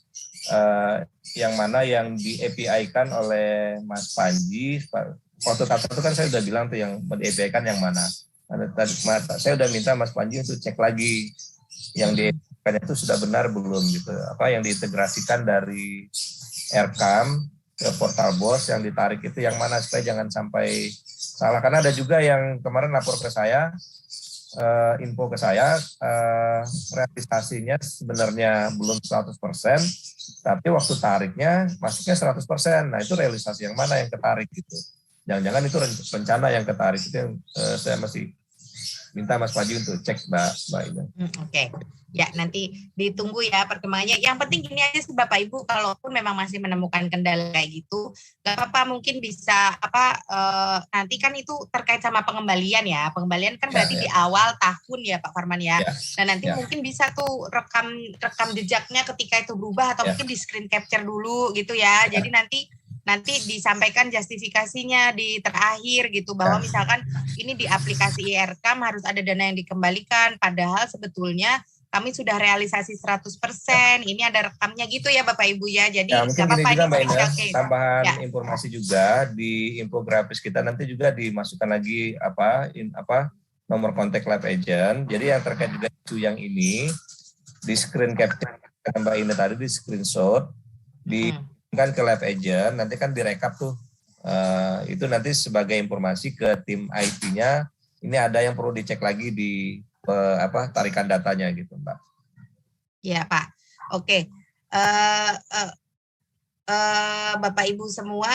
yang mana yang di API-kan oleh Mas Panji. Waktu tahap 1 kan saya udah bilang tuh yang di API-kan yang mana. Saya udah minta Mas Panji untuk cek lagi yang di API-kan itu sudah benar belum gitu. Yang diintegrasikan dari RKAM ke portal BOS yang ditarik itu yang mana supaya jangan sampai salah, karena ada juga yang kemarin lapor ke saya, info ke saya, realisasinya sebenarnya belum 100%, tapi waktu tariknya masuknya 100%. Nah itu realisasi yang mana yang ketarik gitu. Jangan-jangan itu rencana yang ketarik, itu yang saya masih minta Mas Paji untuk cek Mbak Ina. Oke. Ya, nanti ditunggu ya perkembangannya. Yang penting gini aja sih Bapak Ibu, kalaupun memang masih menemukan kendala kayak gitu, nggak apa-apa, mungkin bisa nanti kan itu terkait sama pengembalian ya. Pengembalian kan berarti di awal tahun ya Pak Farman ya. Nah, nanti mungkin bisa tuh rekam jejaknya ketika itu berubah, atau mungkin di screen capture dulu gitu ya. Jadi nanti disampaikan justifikasinya di terakhir gitu, bahwa misalkan ini di aplikasi IRKAM harus ada dana yang dikembalikan, padahal sebetulnya kami sudah realisasi 100%, ini ada rekamnya gitu ya Bapak Ibu ya. Jadi mungkin gini juga Mbak Ina, tambahan ya. Informasi juga di infografis kita nanti juga dimasukkan lagi nomor kontak Live Agent. Jadi yang terkait juga isu yang ini di screen capture Mbak Ina tadi, di screenshot, kan ke Live Agent, nanti kan direkap tuh. Itu nanti sebagai informasi ke tim IT-nya, ini ada yang perlu dicek lagi di tarikan datanya gitu Mbak. Iya Pak. Oke. Bapak Ibu semua,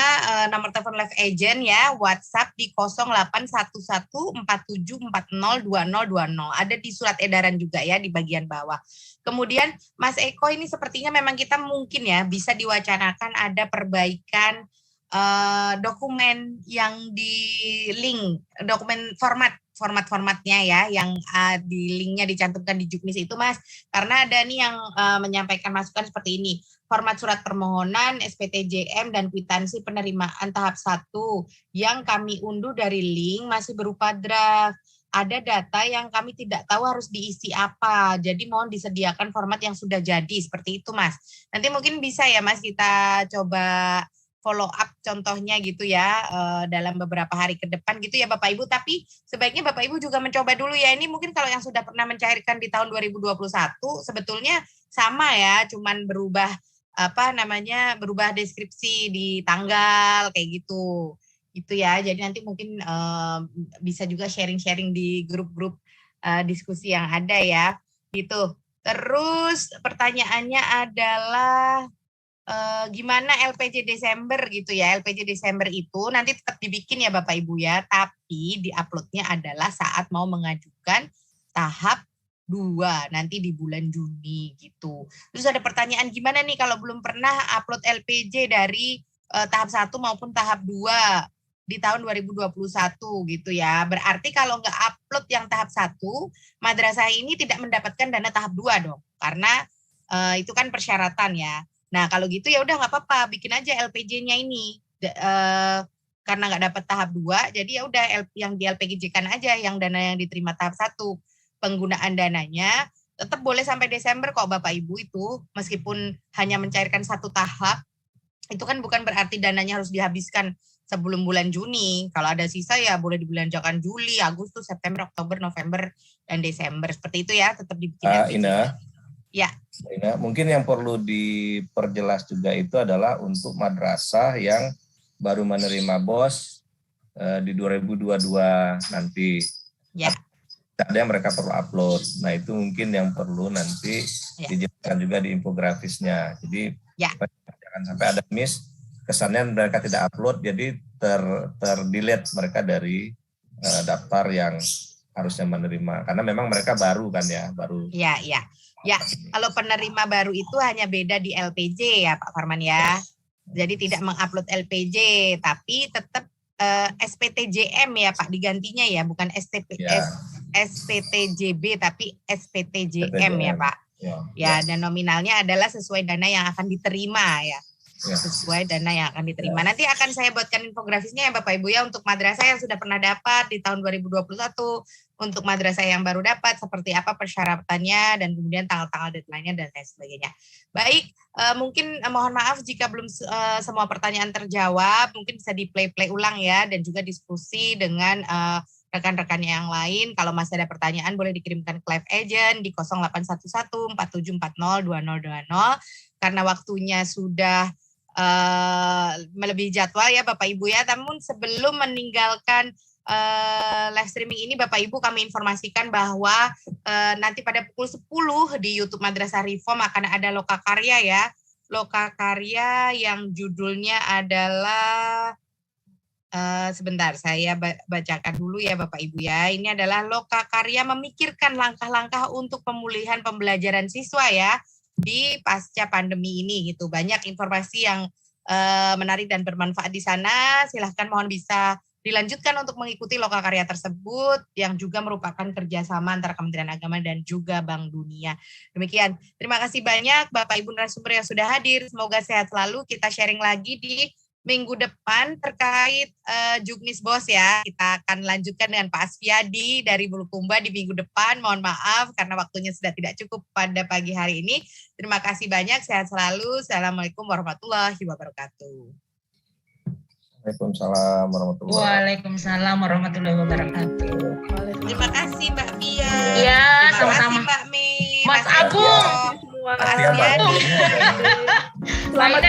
nomor telepon Live Agent ya, WhatsApp di 081147402020. Ada di surat edaran juga ya di bagian bawah. Kemudian Mas Eko, ini sepertinya memang kita mungkin ya bisa diwacanakan ada perbaikan dokumen yang di link, dokumen formatnya ya, yang di linknya dicantumkan di Juknis itu Mas, karena ada nih yang menyampaikan masukan seperti ini: format surat permohonan, SPTJM, dan kwitansi penerimaan tahap 1 yang kami unduh dari link masih berupa draft. Ada data yang kami tidak tahu harus diisi apa, jadi mohon disediakan format yang sudah jadi, seperti itu Mas. Nanti mungkin bisa ya Mas kita coba follow up contohnya gitu ya, dalam beberapa hari ke depan gitu ya Bapak Ibu. Tapi sebaiknya Bapak Ibu juga mencoba dulu ya. Ini mungkin kalau yang sudah pernah mencairkan di tahun 2021 sebetulnya sama ya, cuman berubah berubah deskripsi di tanggal kayak gitu. Itu ya. Jadi nanti mungkin bisa juga sharing-sharing di grup-grup diskusi yang ada ya. Gitu. Terus pertanyaannya adalah gimana LPJ Desember gitu ya. LPJ Desember itu nanti tetap dibikin ya Bapak Ibu ya, tapi di-uploadnya adalah saat mau mengajukan tahap 2 nanti di bulan Juni gitu. Terus ada pertanyaan, gimana nih kalau belum pernah upload LPJ dari tahap 1 maupun tahap 2 di tahun 2021 gitu ya. Berarti kalau nggak upload yang tahap 1, madrasah ini tidak mendapatkan dana tahap 2 dong, karena itu kan persyaratan ya. Nah kalau gitu ya udah nggak apa-apa, bikin aja LPJ-nya ini, karena nggak dapat tahap 2, jadi ya udah yang di LPJ-kan aja yang dana yang diterima tahap 1. Penggunaan dananya tetap boleh sampai Desember kok Bapak Ibu itu, meskipun hanya mencairkan 1 tahap, itu kan bukan berarti dananya harus dihabiskan sebelum bulan Juni. Kalau ada sisa ya boleh dibelanjakan Juli, Agustus, September, Oktober, November, dan Desember. Seperti itu ya, tetap dibikin LPJ. Ina. Ya. Mungkin yang perlu diperjelas juga itu adalah untuk madrasah yang baru menerima BOS di 2022 nanti. Ya. Ada yang mereka perlu upload. Nah itu mungkin yang perlu nanti dijelaskan juga di infografisnya. Jadi jangan sampai ada miss, kesannya mereka tidak upload, jadi ter-delete mereka dari daftar yang harusnya menerima. Karena memang mereka baru kan ya, baru. Iya. Ya, kalau penerima baru itu hanya beda di LPJ ya Pak Farman ya. Jadi tidak mengupload LPJ, tapi tetap SPTJM ya Pak, digantinya ya, bukan SPTJB tapi SPTJM ya Pak. Ya, dan nominalnya adalah sesuai dana yang akan diterima ya. Sesuai dana yang akan diterima. Nanti akan saya buatkan infografisnya ya Bapak Ibu ya, untuk madrasah yang sudah pernah dapat di tahun 2021, untuk madrasah yang baru dapat seperti apa persyaratannya, dan kemudian tanggal-tanggal deadline-nya dan lain sebagainya. Baik, mungkin mohon maaf jika belum semua pertanyaan terjawab, mungkin bisa di-play ulang ya, dan juga diskusi dengan rekan-rekannya yang lain. Kalau masih ada pertanyaan boleh dikirimkan ke Live Agent di 081147402020. Karena waktunya sudah melebihi jadwal ya Bapak Ibu ya. Namun sebelum meninggalkan live streaming ini Bapak Ibu, kami informasikan bahwa nanti pada pukul 10 di YouTube Madrasah Reform akan ada lokakarya ya. Lokakarya yang judulnya adalah Sebentar, saya bacakan dulu ya Bapak Ibu ya. Ini adalah Lokakarya memikirkan langkah-langkah untuk pemulihan pembelajaran siswa ya di pasca pandemi ini gitu. Banyak informasi yang menarik dan bermanfaat di sana. Silahkan mohon bisa dilanjutkan untuk mengikuti Lokakarya tersebut yang juga merupakan kerjasama antara Kementerian Agama dan juga Bank Dunia. Demikian, terima kasih banyak Bapak Ibu narasumber yang sudah hadir. Semoga sehat selalu. Kita sharing lagi di minggu depan terkait Juknis Bos ya. Kita akan lanjutkan dengan Pak Asfiadi dari Bulukumba di minggu depan. Mohon maaf karena waktunya sudah tidak cukup pada pagi hari ini. Terima kasih banyak, sehat selalu. Assalamualaikum warahmatullahi wabarakatuh. Waalaikumsalam warahmatullahi wabarakatuh. Terima kasih Mbak Pia. Iya, Terima sama-sama. kasih Mbak Mi. Mas Agung. Pak Asfiadi. Selamat